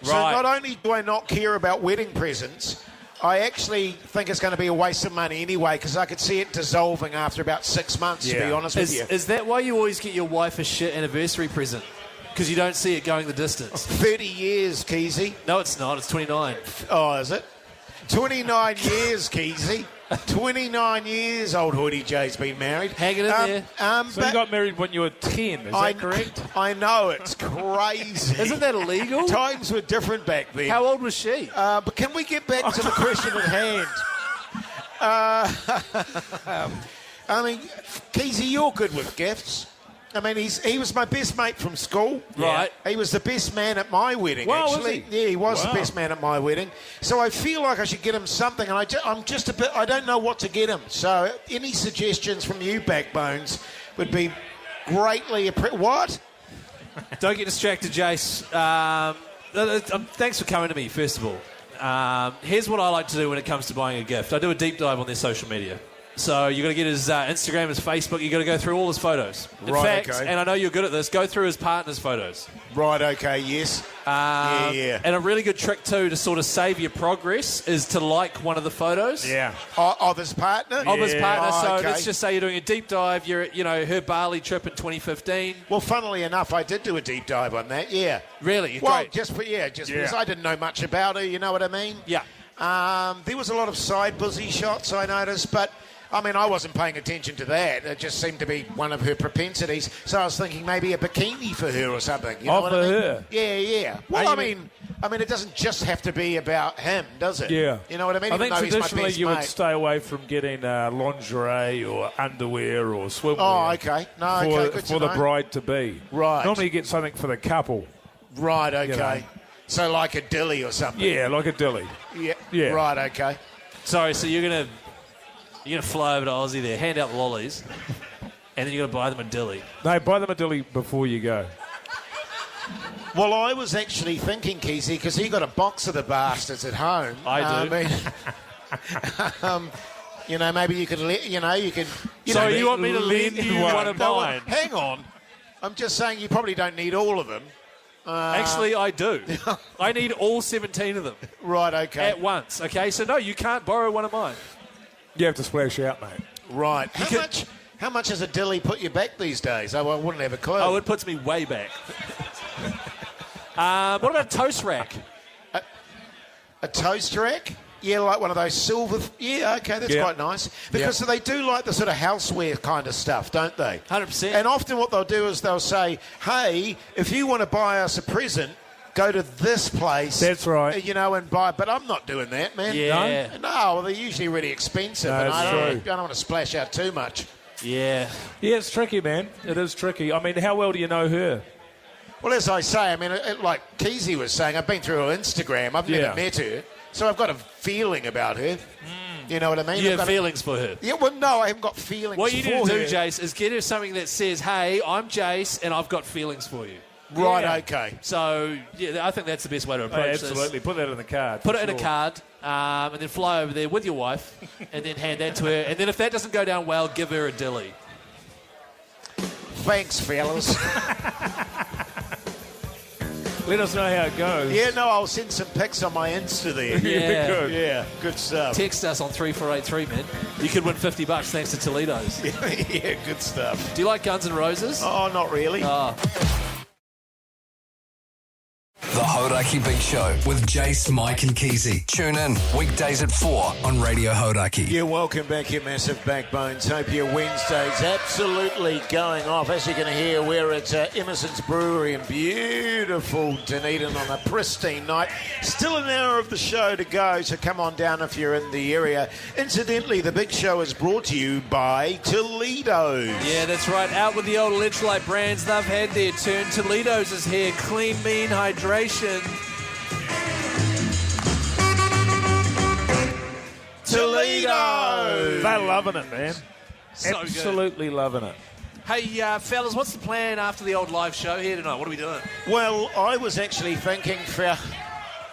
So not only do I not care about wedding presents, I actually think it's going to be a waste of money anyway because I could see it dissolving after about 6 months, to be honest with you. Is that why you always get your wife a shit anniversary present? Because you don't see it going the distance? 30 years, Keyzie. No, it's not. It's 29. Oh, is it? 29 years, Keyzie. 29 years old Hoyte J's been married. Hang it in there. So you got married when you were 10, is that correct? I know, it's crazy. Isn't that illegal? Times were different back then. How old was she? But can we get back to the question at hand? I mean, Keyzie, you're good with gifts. I mean, he was my best mate from school. Right. He was the best man at my wedding, actually. Was he? Yeah, he was the best man at my wedding. So I feel like I should get him something, and I'm just a bit... I don't know what to get him. So any suggestions from you, Backbones, would be greatly appreciated. What? Don't get distracted, Jace. Thanks for coming to me, first of all. Here's what I like to do when it comes to buying a gift. I do a deep dive on their social media. So you got to get his Instagram, his Facebook. You got to go through all his photos. In Right, fact, okay. and I know you're good at this, go through his partner's photos. Right, okay, yes. Yeah. And a really good trick too to sort of save your progress is to like one of the photos. Yeah. Of his partner? Of his partner. Oh, So okay. let's just say you're doing a deep dive. You're at, her Bali trip in 2015. Well, funnily enough, I did do a deep dive on that, yeah. Really? Well, Great. just because I didn't know much about her, you know what I mean? Yeah. There was a lot of side buzzy shots, I noticed, but I mean, I wasn't paying attention to that. It just seemed to be one of her propensities. So I was thinking maybe a bikini for her or something. You know what I mean? her? Yeah. Well, I mean, it doesn't just have to be about him, does it? Yeah. You know what I mean? I Even think though he's my traditionally best you would mate. stay away from getting lingerie or underwear or swimwear. Oh, okay. No, okay, good to for the know. bride-to-be. Right. Normally you get something for the couple. Right, okay. You know. So like a dilly or something? Yeah, like a dilly. Yeah. Right, okay. Sorry, so you're gonna fly over to Aussie there, hand out lollies, and then you're gonna buy them a dilly. No, buy them a dilly before you go. Well, I was actually thinking, Keyzie, because he got a box of the bastards at home. I do. Maybe you could So you want me to lend you one of No, mine? hang on. I'm just saying you probably don't need all of them. Actually, I do. I need all 17 of them Right, okay. at once. Okay, so no, you can't borrow one of mine. You have to splash out, mate. Right. How much does a dilly put you back these days? I wouldn't have a clue. Oh, it puts me way back. What about a toast rack? A toast rack? Yeah, like one of those silver... Yeah, okay, that's quite nice. Because they do like the sort of houseware kind of stuff, don't they? 100%. And often what they'll do is they'll say, hey, if you want to buy us a present, go to this place. That's right. And buy... But I'm not doing that, man. Yeah. No, well, they're usually really expensive. No, And it's I true. don't want to splash out too much. Yeah. Yeah, it's tricky, man. It is tricky. I mean, how well do you know her? Well, as I say, like Keyzie was saying, I've been through her Instagram. I've never met her. So I've got a feeling about her. You know what I mean? You have feelings for her. Yeah, well, no, I haven't got feelings for her. What you need to do, Jace, is get her something that says, hey, I'm Jace and I've got feelings for you. Right, okay. So, yeah, I think that's the best way to approach this. Absolutely. Put that in the card. Put it in a card and then fly over there with your wife and then hand that to her. And then if that doesn't go down well, give her a dilly. Thanks, fellas. Let us know how it goes. Yeah, no, I'll send some pics on my Insta there. Yeah. Good. Yeah, good stuff. Text us on 3483, man. You could win $50 thanks to Toledo's. Yeah, good stuff. Do you like Guns N' Roses? Oh, not really. The Hauraki Big Show with Jace, Mike and Keyzie. Tune in weekdays at 4 on Radio Hauraki. Yeah, welcome back, you massive backbones. Hope your Wednesday's absolutely going off. As you're going to hear, we're at Emerson's Brewery in beautiful Dunedin on a pristine night. Still an hour of the show to go, so come on down if you're in the area. Incidentally, the Big Show is brought to you by Toledo's. Yeah, that's right. Out with the old electrolyte brands. They've had their turn. Toledo's is here. Clean, mean, hydration. Toledo! They're loving it, man. So Absolutely loving it. Hey, fellas, what's the plan after the old live show here tonight? What are we doing? Well, I was actually thinking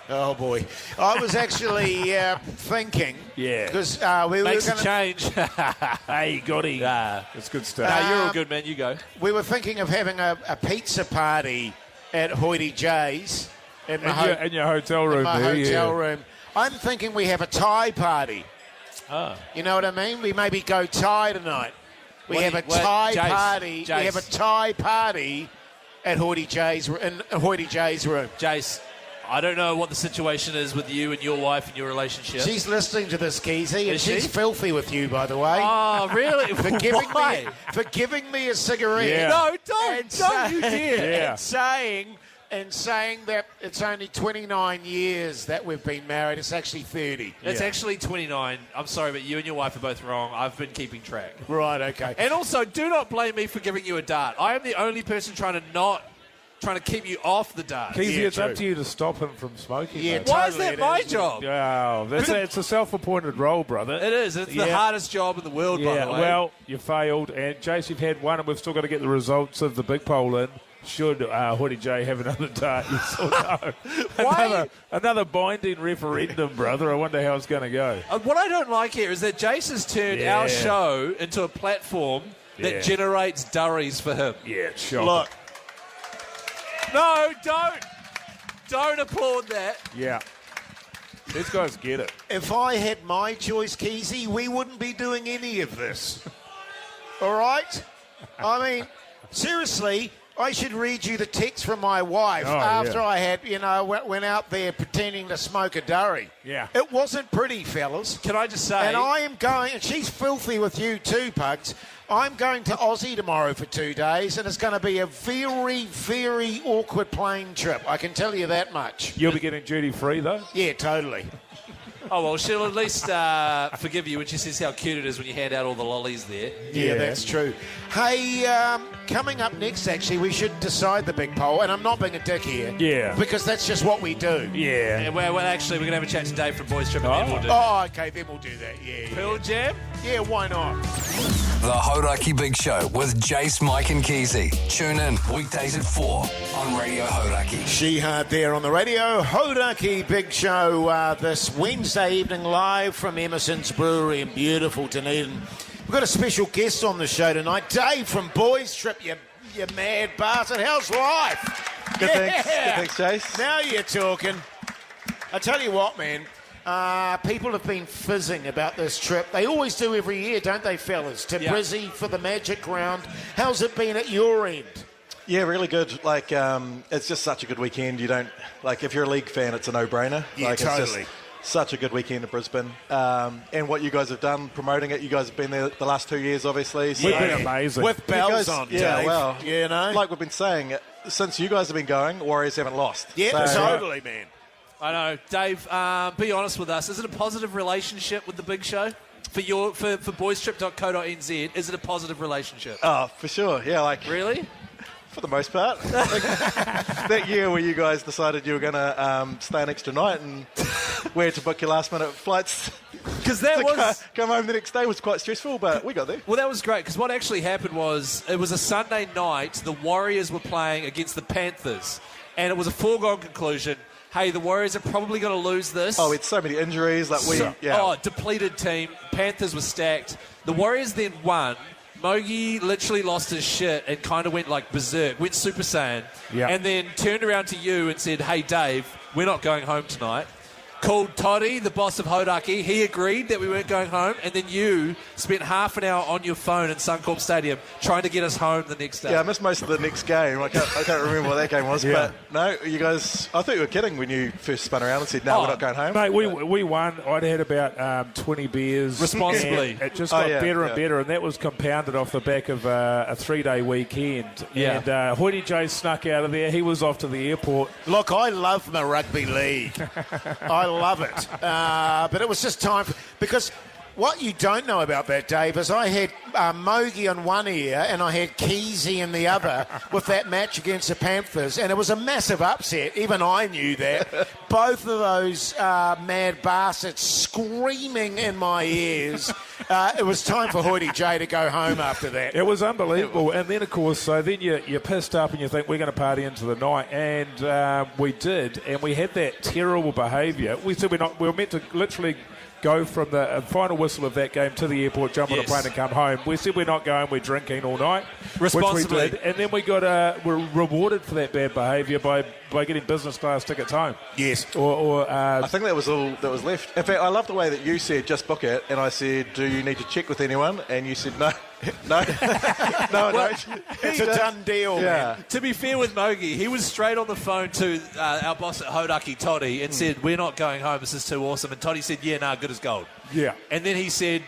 oh, boy. I was actually thinking... Yeah. Because we Makes were a going change. Hey, Gotti. Nah. That's good stuff. Nah, you're all good, man. You go. We were thinking of having a pizza party at Hoyte J's in in your hotel room. my there, hotel yeah. room. I'm thinking we have a Thai party. You know what I mean? We maybe go Thai tonight. We have a Thai party. Jace. We have a Thai party at Hoyte J's in Hoyte J's room. Jace, I don't know what the situation is with you and your wife and your relationship. She's listening to this, Keyzie, and Is she? she's filthy with you, by the way. Oh, really? Why? For giving me a cigarette. Yeah. No, don't you dare. Yeah. And saying that it's only 29 years that we've been married. It's actually 30. It's actually 29. I'm sorry, but you and your wife are both wrong. I've been keeping track. Right, okay. And also, do not blame me for giving you a dart. I am the only person trying to keep you off the dart. Keyzie, Yeah, it's true. up to you to stop him from smoking. Yeah, though. Why is totally that it my is. job? Wow, it's a self-appointed role, brother. It is. It's the hardest job in the world, by Yeah, the way. well, you failed, and Jace, you've had one, and we've still got to get the results of the big poll in. should Hoyte J have another dart? Yes or no? Another binding referendum, brother. I wonder how it's going to go. What I don't like here is that Jace has turned our show into a platform that generates durries for him. Yeah, sure. Look. No, don't applaud that. Yeah. These guys get it. If I had my choice, Keyzie, we wouldn't be doing any of this. All right? I mean, seriously, I should read you the text from my wife after I had, went out there pretending to smoke a durry. Yeah. It wasn't pretty, fellas. Can I just say... And I am going, and she's filthy with you too, Pugs. I'm going to Aussie tomorrow for 2 days, and it's going to be a very, very awkward plane trip. I can tell you that much. You'll be getting duty-free, though? Yeah, totally. Oh, well, she'll at least forgive you when she says how cute it is when you hand out all the lollies there. Yeah, that's true. Hey, coming up next, actually, we should decide the big poll, and I'm not being a dick here. Yeah. Because that's just what we do. Yeah. And well, actually, we're going to have a chat to Dave from Boys Trip, and then we'll do okay, then we'll do that, yeah. Pearl Jam? Yeah, why not? The Hauraki Big Show with Jace, Mike and Keyzie. Tune in weekdays at 4 on Radio Hauraki. She-Heart there on the Radio Hauraki Big Show this Wednesday evening live from Emerson's Brewery in beautiful Dunedin. We've got a special guest on the show tonight, Dave from Boys Trip, you mad bastard. How's life? Good, thanks. Good, thanks, Jace. Now you're talking. I tell you what, man. People have been fizzing about this trip. They always do every year, don't they, fellas? To Brizzy for the Magic Round. How's it been at your end? Yeah, really good. Like, it's just such a good weekend. You don't, like, if you're a league fan, it's a no-brainer. Yeah, like, totally. It's just such a good weekend at Brisbane. And what you guys have done promoting it, you guys have been there the last 2 years, obviously. So We've been amazing. With bells on, yeah, Dave. well, you know? like we've been saying, since you guys have been going, Warriors haven't lost. Yeah, So, totally, man. I know. Dave, be honest with us. Is it a positive relationship with the big show? For boystrip.co.nz, is it a positive relationship? Oh, for sure. Yeah, like... Really? For the most part. Like, that year where you guys decided you were going to stay an extra night and where to book your last-minute flights... Because that was... Come home the next day was quite stressful, but we got there. Well, that was great, because what actually happened was, it was a Sunday night, the Warriors were playing against the Panthers, and it was a foregone conclusion, hey, the Warriors are probably going to lose this. Oh, it's so many injuries. Depleted team. Panthers were stacked. The Warriors then won. Mogi literally lost his shit and kind of went like berserk, went Super Saiyan, and then turned around to you and said, hey, Dave, we're not going home tonight. Called Toddy, the boss of Hauraki. He agreed that we weren't going home, and then you spent half an hour on your phone in Suncorp Stadium trying to get us home the next day. Yeah, I missed most of the next game. I can't remember what that game was, but no, you guys, I thought you were kidding when you first spun around and said, no, we're not going home. Mate, we won. I'd had about 20 beers. Responsibly. It just got better and better, and that was compounded off the back of a 3-day weekend. Yeah. And Hoyte J snuck out of there. He was off to the airport. Look, I love my rugby league. I love it. But it was just time because what you don't know about that, Dave, is I had Mogi on one ear and I had Keyzie in the other with that match against the Panthers, and it was a massive upset. Even I knew that. Both of those mad bastards screaming in my ears. It was time for Hoyte J to go home after that. It was unbelievable. And then, of course, so then you're pissed up and you think we're going to party into the night. And we did. And we had that terrible behaviour. We said we were meant to literally go from the final whistle of that game to the airport, jump on a plane and come home. We said we're not going, we're drinking all night. Responsibly. Which we did. And then we were rewarded for that bad behaviour by getting business class tickets home. Yes. I think that was all that was left. In fact, I love the way that you said, just book it, and I said, do you need to check with anyone? And you said, no. No, I don't. It's a done deal, man. To be fair with Mogi, he was straight on the phone to our boss at Hauraki, Toddy, and said, we're not going home, this is too awesome. And Toddy said, good as gold. Yeah. And then he said,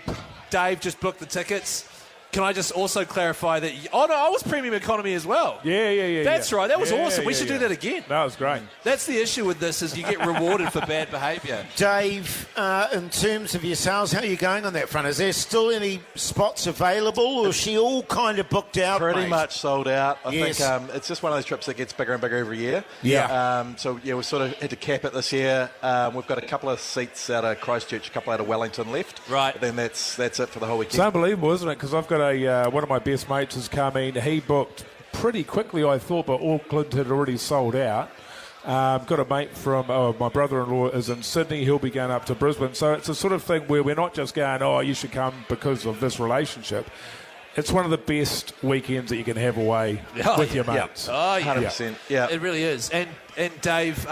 Dave, just book the tickets. Can I just also clarify that... Oh, no, I was premium economy as well. Yeah. That's right. That was awesome. We should do that again. That was great. That's the issue with this, is you get rewarded for bad behaviour. Dave, in terms of your sales, how are you going on that front? Is there still any spots available, or is she all kind of booked out, Pretty mate? much sold out. I think it's just one of those trips that gets bigger and bigger every year. Yeah. We sort of had to cap it this year. We've got a couple of seats out of Christchurch, a couple out of Wellington left. Right. But then that's it for the whole weekend. It's unbelievable, isn't it? Because I've got one of my best mates has come in. He booked pretty quickly, I thought, but Auckland had already sold out. Got a mate from my brother-in-law is in Sydney. He'll be going up to Brisbane. So it's a sort of thing where we're not just going, oh, you should come because of this relationship. It's one of the best weekends that you can have away with your mates. Oh, yeah. 100%. Yeah. It really is. And Dave,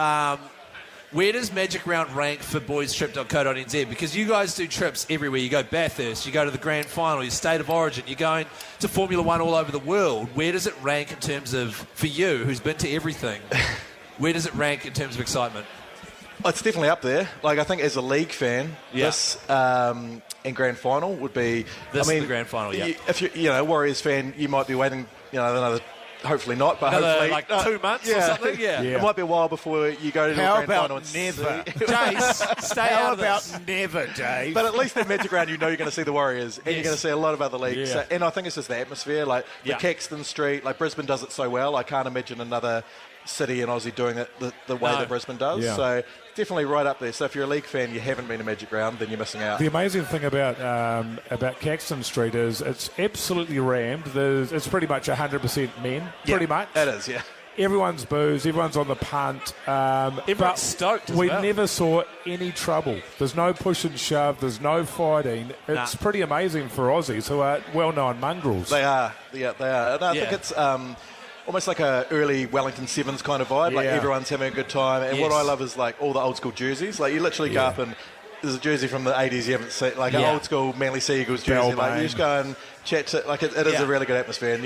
where does Magic Round rank for boystrip.co.nz? Because you guys do trips everywhere. You go Bathurst, you go to the Grand Final, your State of Origin, you're going to Formula One all over the world. Where does it rank in terms of, for you, who's been to everything, where does it rank in terms of excitement? It's definitely up there. Like, I think as a league fan, this and Grand Final would be... This is the Grand Final, yeah. If you're, Warriors fan, you might be waiting, another... Hopefully not, but another, hopefully... 2 months or something? Yeah. It might be a while before you go to the Grand Final. And never? Jace, stay out of this. How about never, Dave? But at least in Magic Round, you're going to see the Warriors, and you're going to see a lot of other leagues. Yeah. So, and I think it's just the atmosphere, like the Caxton Street, like Brisbane does it so well. I can't imagine another city in Aussie doing it the way that Brisbane does. Yeah. So definitely right up there. So if you're a league fan, you haven't been to Magic Round, then you're missing out. The amazing thing about Caxton Street is it's absolutely rammed. It's pretty much 100% men, pretty much. It is, yeah. Everyone's boozed, everyone's on the punt. Everyone's stoked as we well. never saw any trouble. There's no push and shove, there's no fighting. It's pretty amazing for Aussies who are well-known mongrels. They are, they are. And I think it's... almost like a early Wellington Sevens kind of vibe. Like everyone's having a good time. And what I love is like all the old school jerseys. Like you literally go up and there's a jersey from the 80s you haven't seen, like an old school Manly Seagulls jersey. Like you just go and chat to, like it is a really good atmosphere. And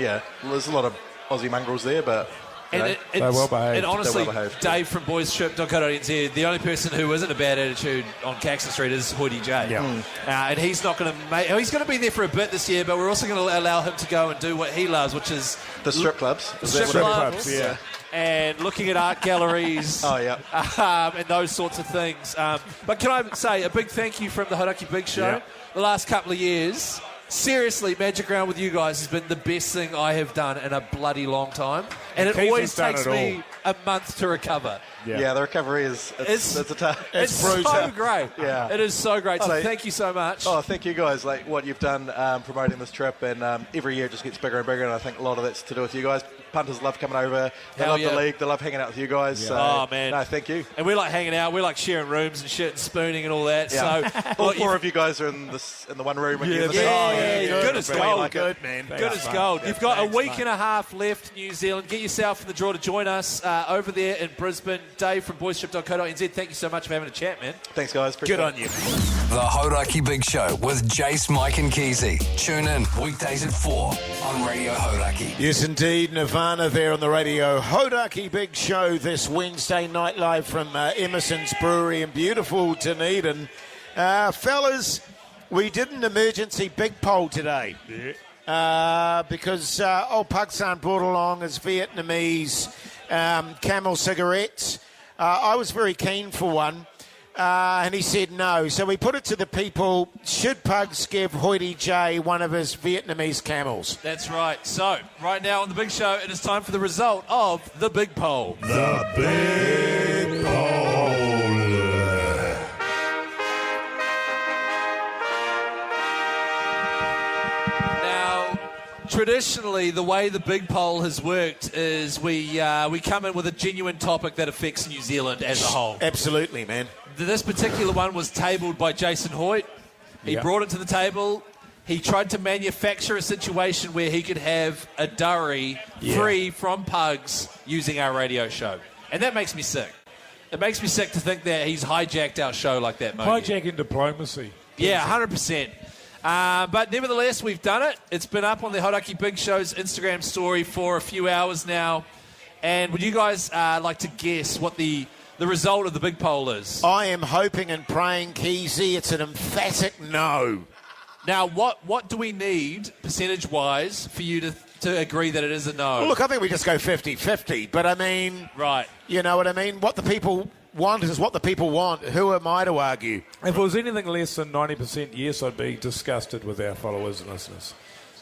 there's a lot of Aussie mongrels there, but... they're well behaved. And honestly, well behaved, Dave from boystrip.co.nz, the only person who isn't a bad attitude on Caxton Street is Hoyte J. Yeah. And he's not going to he's going to be there for a bit this year, but we're also going to allow him to go and do what he loves, which is the strip clubs. The strip clubs, yeah. And looking at art galleries. And those sorts of things. But can I say a big thank you from the Hauraki Big Show? Yeah. The last couple of years, seriously, Magic Round with you guys has been the best thing I have done in a bloody long time. And it always takes me a month to recover. Yeah, the recovery is it's a tough. It's so great. Yeah, it is so great. So thank you so much. Oh, thank you guys. Like what you've done promoting this trip, and every year it just gets bigger and bigger. And I think a lot of that's to do with you guys. Punters love coming over. They love the league. They love hanging out with you guys. Yeah. So, oh man, no, thank you. And we like hanging out. We like sharing rooms and shit and spooning and all that. Yeah. So all four of you guys are in the one room. Good as gold. Good man. Good as gold. You've got a week and a half left, New Zealand. Get yourself in the draw to join us over there in Brisbane. Dave from boystrip.co.nz. Thank you so much for having a chat, man. Thanks, guys. Good on you. The Hauraki Big Show with Jace, Mike and Keyzie. Tune in weekdays at 4 on Radio Hauraki. Yes, indeed. Nirvana there on the Radio Hauraki Big Show this Wednesday night live from Emerson's Brewery in beautiful Dunedin. Fellas, we did an emergency big poll today. Because old Pakistan brought along his Vietnamese Camel cigarettes. I was very keen for one. And he said no. So we put it to the people, should Pugs give Hoyte J one of his Vietnamese Camels? That's right. So, right now on the Big Show, it is time for the result of the Big Poll. The Big Poll. Now, traditionally, the way the Big Poll has worked is we come in with a genuine topic that affects New Zealand as a whole. Absolutely, man. This particular one was tabled by Jason Hoyte. He brought it to the table. He tried to manufacture a situation where he could have a durry free from Pugs using our radio show. And that makes me sick. It makes me sick to think that he's hijacked our show like that, Mo. Hijacking diplomacy. Yeah, 100%. But nevertheless, we've done it. It's been up on the Hauraki Big Show's Instagram story for a few hours now. And would you guys like to guess what the result of the big poll is? I am hoping and praying, Keyzie, it's an emphatic no. Now, what do we need, percentage-wise, for you to agree that it is a no? Well, look, I think we just go 50-50. But, I mean... Right. You know what I mean? What the people want is what the people want. Who am I to argue? If it was anything less than 90% yes, I'd be disgusted with our followers and listeners.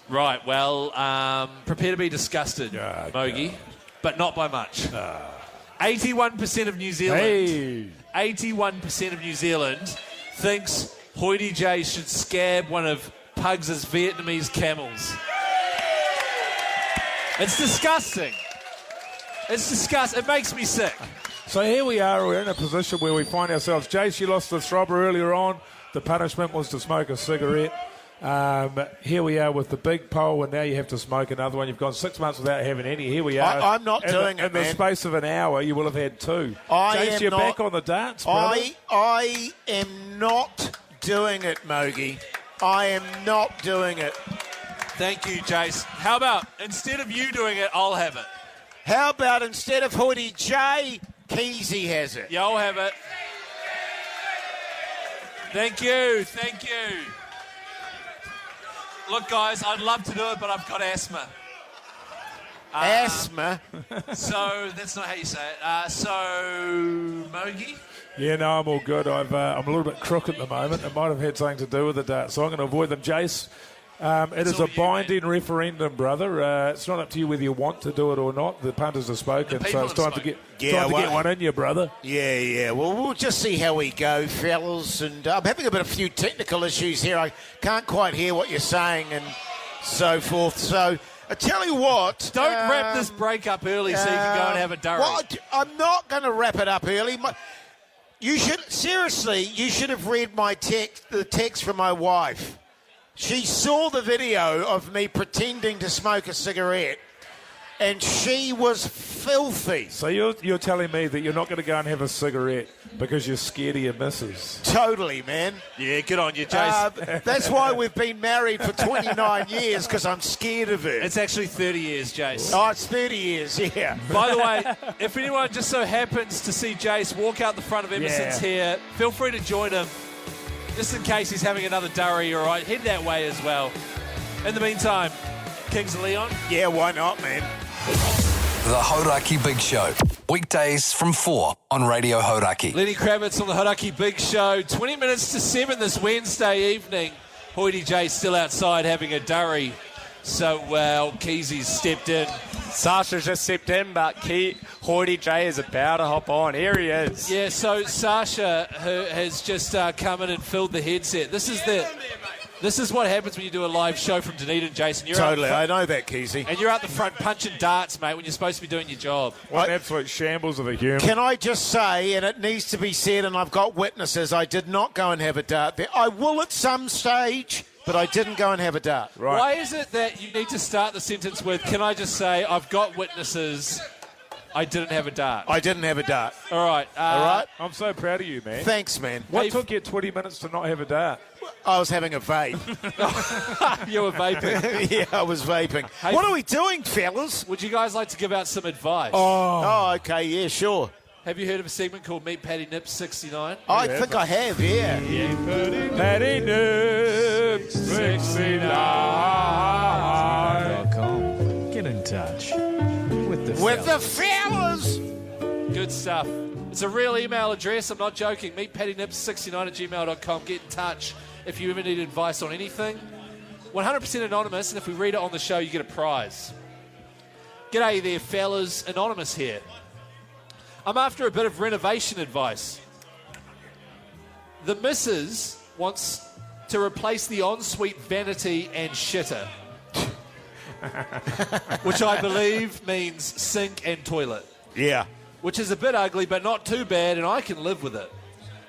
Right, well, prepare to be disgusted, Mogi, but not by much. 81% of New Zealand, 81% of New Zealand thinks Hoyte J should scab one of Pugs' Vietnamese camels. It's disgusting. It's disgusting. It makes me sick. So here we are. We're in a position where we find ourselves. Jace, you lost the throbber earlier on. The punishment was to smoke a cigarette. Here we are with the big pole, and now you have to smoke another one. You've gone 6 months without having any. Here we are. I'm not doing it, in the space of an hour, you will have had 2. Jace, you're back on the darts, brother. I am not doing it, Mogi. I am not doing it. Thank you, Jace. How about, instead of you doing it, I'll have it. How about instead of Hoyte J, Keyzie has it? Yeah, I'll have it. Thank you. Look, guys, I'd love to do it, but I've got asthma. Asthma? So that's not how you say it. So, Mogi? Yeah, no, I'm all good. I'm a little bit crook at the moment. It might have had something to do with the darts, so I'm going to avoid them. Jace, it is a binding referendum, brother. It's not up to you whether you want to do it or not. The punters have spoken, so it's time to get one in you, brother. Yeah. Well, we'll just see how we go, fellas. And I'm having a few technical issues here. I can't quite hear what you're saying and so forth. So I tell you what. Don't wrap this break up early so you can go and have a durry. Well, I'm not going to wrap it up early. You should have read the text from my wife. She saw the video of me pretending to smoke a cigarette, and she was filthy. So you're telling me that you're not going to go and have a cigarette because you're scared of your missus? Totally, man. Yeah, good on you, Jace. That's why we've been married for 29 years, because I'm scared of it. It's actually 30 years, Jace. Oh, it's 30 years, yeah. By the way, if anyone just so happens to see Jace walk out the front of Emerson's here, feel free to join him. Just in case he's having another durry, all right, head that way as well. In the meantime, Kings of Leon. Yeah, why not, man? The Hauraki Big Show. Weekdays from 4 on Radio Hauraki. Lenny Kravitz on the Hauraki Big Show. 20 minutes to 7 this Wednesday evening. Hoyte J still outside having a durry. So, Keyzie's stepped in. Sasha's just stepped in, but Hoyte J is about to hop on. Here he is. Yeah, so Sasha has just come in and filled the headset. This is what happens when you do a live show from Dunedin, Jason. Totally, I know that, Keyzie. And you're out the front punching darts, mate, when you're supposed to be doing your job. What an absolute shambles of a human. Can I just say, and it needs to be said, and I've got witnesses, I did not go and have a dart there. I will at some stage, but I didn't go and have a dart. Right. Why is it that you need to start the sentence with, can I just say, I've got witnesses, I didn't have a dart? I didn't have a dart. All right. All right? I'm so proud of you, man. Thanks, man. What took you 20 minutes to not have a dart? I was having a vape. You were vaping? Yeah, I was vaping. Hey, what are we doing, fellas? Would you guys like to give out some advice? Oh, okay, yeah, sure. Have you heard of a segment called Meet Paddy Nips 69? I think I have, yeah. Paddy Nips 69. Get in touch with the fellas. Good stuff. It's a real email address. I'm not joking. meetpaddynips69@gmail.com. Get in touch if you ever need advice on anything. 100% anonymous, and if we read it on the show, you get a prize. G'day there, fellas. Anonymous here. I'm after a bit of renovation advice. The missus wants to replace the ensuite vanity and shitter, which I believe means sink and toilet. Yeah. Which is a bit ugly, but not too bad, and I can live with it.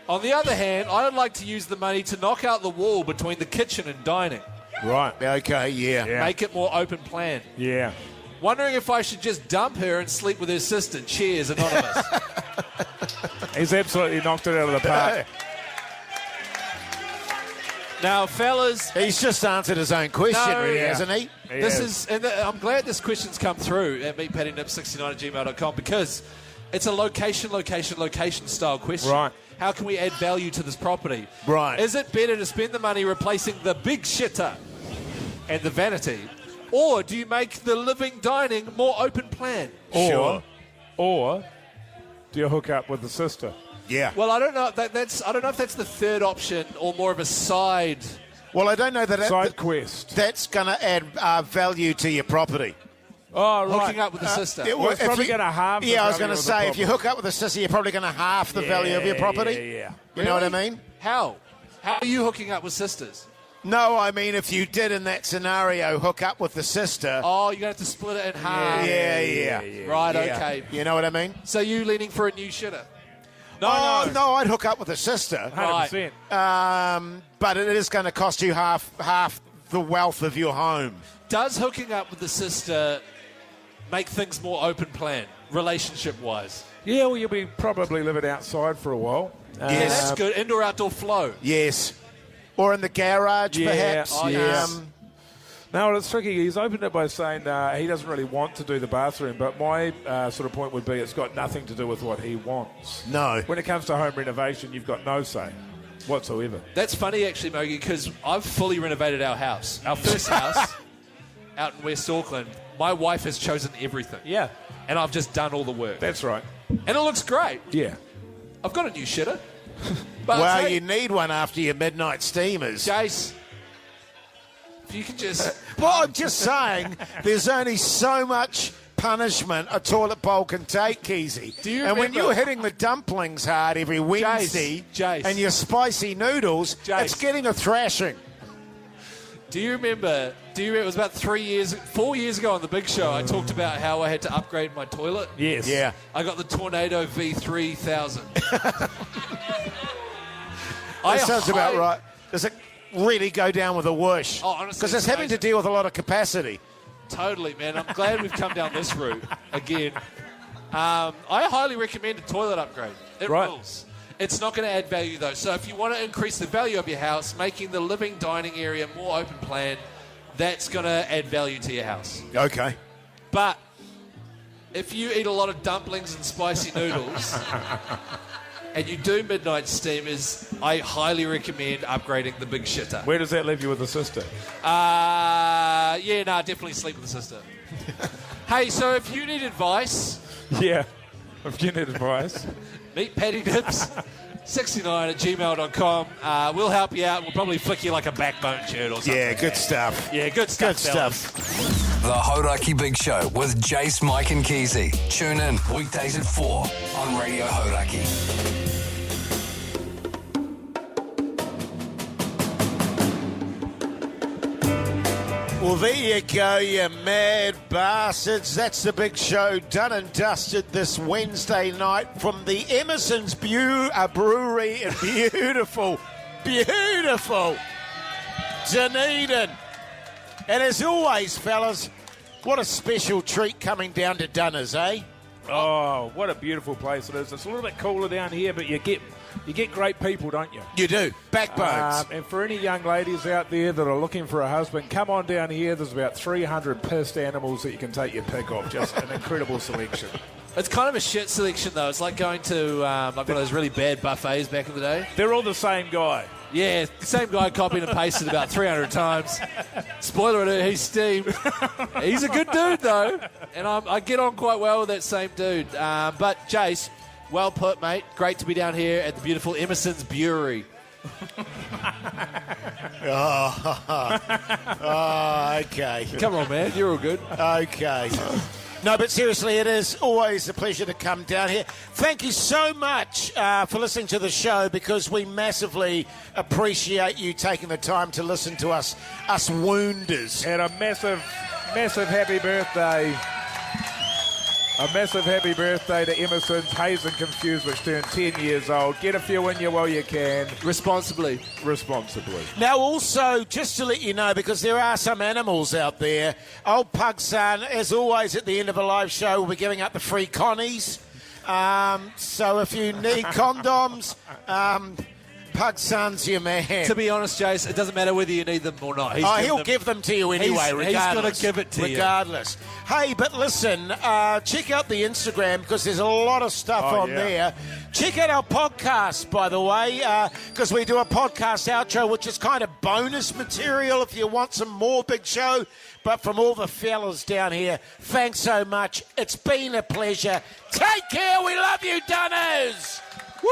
On the other hand, I would like to use the money to knock out the wall between the kitchen and dining. Right. Okay, yeah. Make it more open plan. Yeah. Wondering if I should just dump her and sleep with her sister. Cheers, Anonymous. He's absolutely knocked it out of the park. Now, fellas... He's just answered his own question, really, hasn't he? I'm glad this question's come through at meetpaddynips69@gmail.com because it's a location style question. Right. How can we add value to this property? Right. Is it better to spend the money replacing the big shitter and the vanity, or do you make the living dining more open plan? Or do you hook up with the sister? Yeah. Well, I don't know. I don't know if that's the third option or more of a side. Well, I don't know that side quest. That's going to add value to your property. Oh, right. Hooking up with the sister. Well, it's probably going to halve. Yeah, I was going to say, if you hook up with the sister, you're probably going to half the value of your property. Yeah. You know what I mean? How? How are you hooking up with sisters? No, I mean, if you did in that scenario hook up with the sister. Oh, you're going to have to split it in half. Yeah. Right, Yeah. okay. You know what I mean? So you leaning for a new shitter? No, I'd hook up with the sister. 100%. But it is going to cost you half the wealth of your home. Does hooking up with the sister make things more open plan, relationship-wise? Yeah, well, you'll be probably living outside for a while. Yeah, that's good. Indoor-outdoor flow. Yes. Or in the garage, perhaps. Oh, yes. No, well, it's tricky. He's opened it by saying he doesn't really want to do the bathroom, but my sort of point would be it's got nothing to do with what he wants. No. When it comes to home renovation, you've got no say whatsoever. That's funny, actually, Mogi, because I've fully renovated our house. Our first house out in West Auckland, my wife has chosen everything. Yeah. And I've just done all the work. That's right. And it looks great. Yeah. I've got a new shitter. But well, you need one after your midnight steamers. Jace, if you can just... Well, I'm just saying, there's only so much punishment a toilet bowl can take, Keyzie. Do you and when remember- you're hitting the dumplings hard every Wednesday Jace. and your spicy noodles, it's getting a thrashing. Do you remember, it was about 4 years ago on The Big Show, I talked about how I had to upgrade my toilet? Yes. Yeah. I got the Tornado V3000. That sounds about right. Does it really go down with a whoosh? Oh, honestly, because it's having to deal with a lot of capacity. Totally, man. I'm glad we've come down this route again. I highly recommend a toilet upgrade. It rules. It's not going to add value, though. So if you want to increase the value of your house, making the living dining area more open plan, that's going to add value to your house. Okay. But if you eat a lot of dumplings and spicy noodles and you do midnight steamers, I highly recommend upgrading the big shitter. Where does that leave you with the sister? Definitely sleep with the sister. Hey, so if you need advice... Yeah, if you need advice... Meet Paddy Dips, 69@gmail.com. We'll help you out. We'll probably flick you like a backbone shirt or something. Yeah, good stuff. Yeah, good stuff. The Hauraki Big Show with Jace, Mike and Keyzie. Tune in weekdays at 4 on Radio Hauraki. Well, there you go, you mad bastards. That's the Big Show done and dusted this Wednesday night from the Emerson's Brewery in beautiful Dunedin. And as always, fellas, what a special treat coming down to Dunners, eh? Oh, what a beautiful place it is. It's a little bit cooler down here, but you get great people, don't you? You do. Backbones. And for any young ladies out there that are looking for a husband, come on down here. There's about 300 pissed animals that you can take your pick of. Just an incredible selection. It's kind of a shit selection, though. It's like going to like one of those really bad buffets back in the day. They're all the same guy. Yeah, the same guy copied and pasted about 300 times. Spoiler alert, he's steamed. He's a good dude, though. And I get on quite well with that same dude. But, Jace, well put, mate. Great to be down here at the beautiful Emerson's Brewery. Okay. Come on, man. You're all good. Okay. No, but seriously, it is always a pleasure to come down here. Thank you so much for listening to the show, because we massively appreciate you taking the time to listen to us wounders. And a massive happy birthday. A massive happy birthday to Emerson's Hazed and Confused, which turned 10 years old. Get a few in you while you can. Responsibly. Now, also, just to let you know, because there are some animals out there, old Pug Son, as always, at the end of a live show, will be giving up the free connies. So if you need condoms, Pug Son's your man. To be honest, Jace, it doesn't matter whether you need them or not. He'll give them to you anyway, regardless. He's going to give it to you. Regardless. Hey, but listen, check out the Instagram, because there's a lot of stuff on there. Check out our podcast, by the way, because we do a podcast outro, which is kind of bonus material if you want some more Big Show. But from all the fellas down here, thanks so much. It's been a pleasure. Take care. We love you, Dunners. Woo!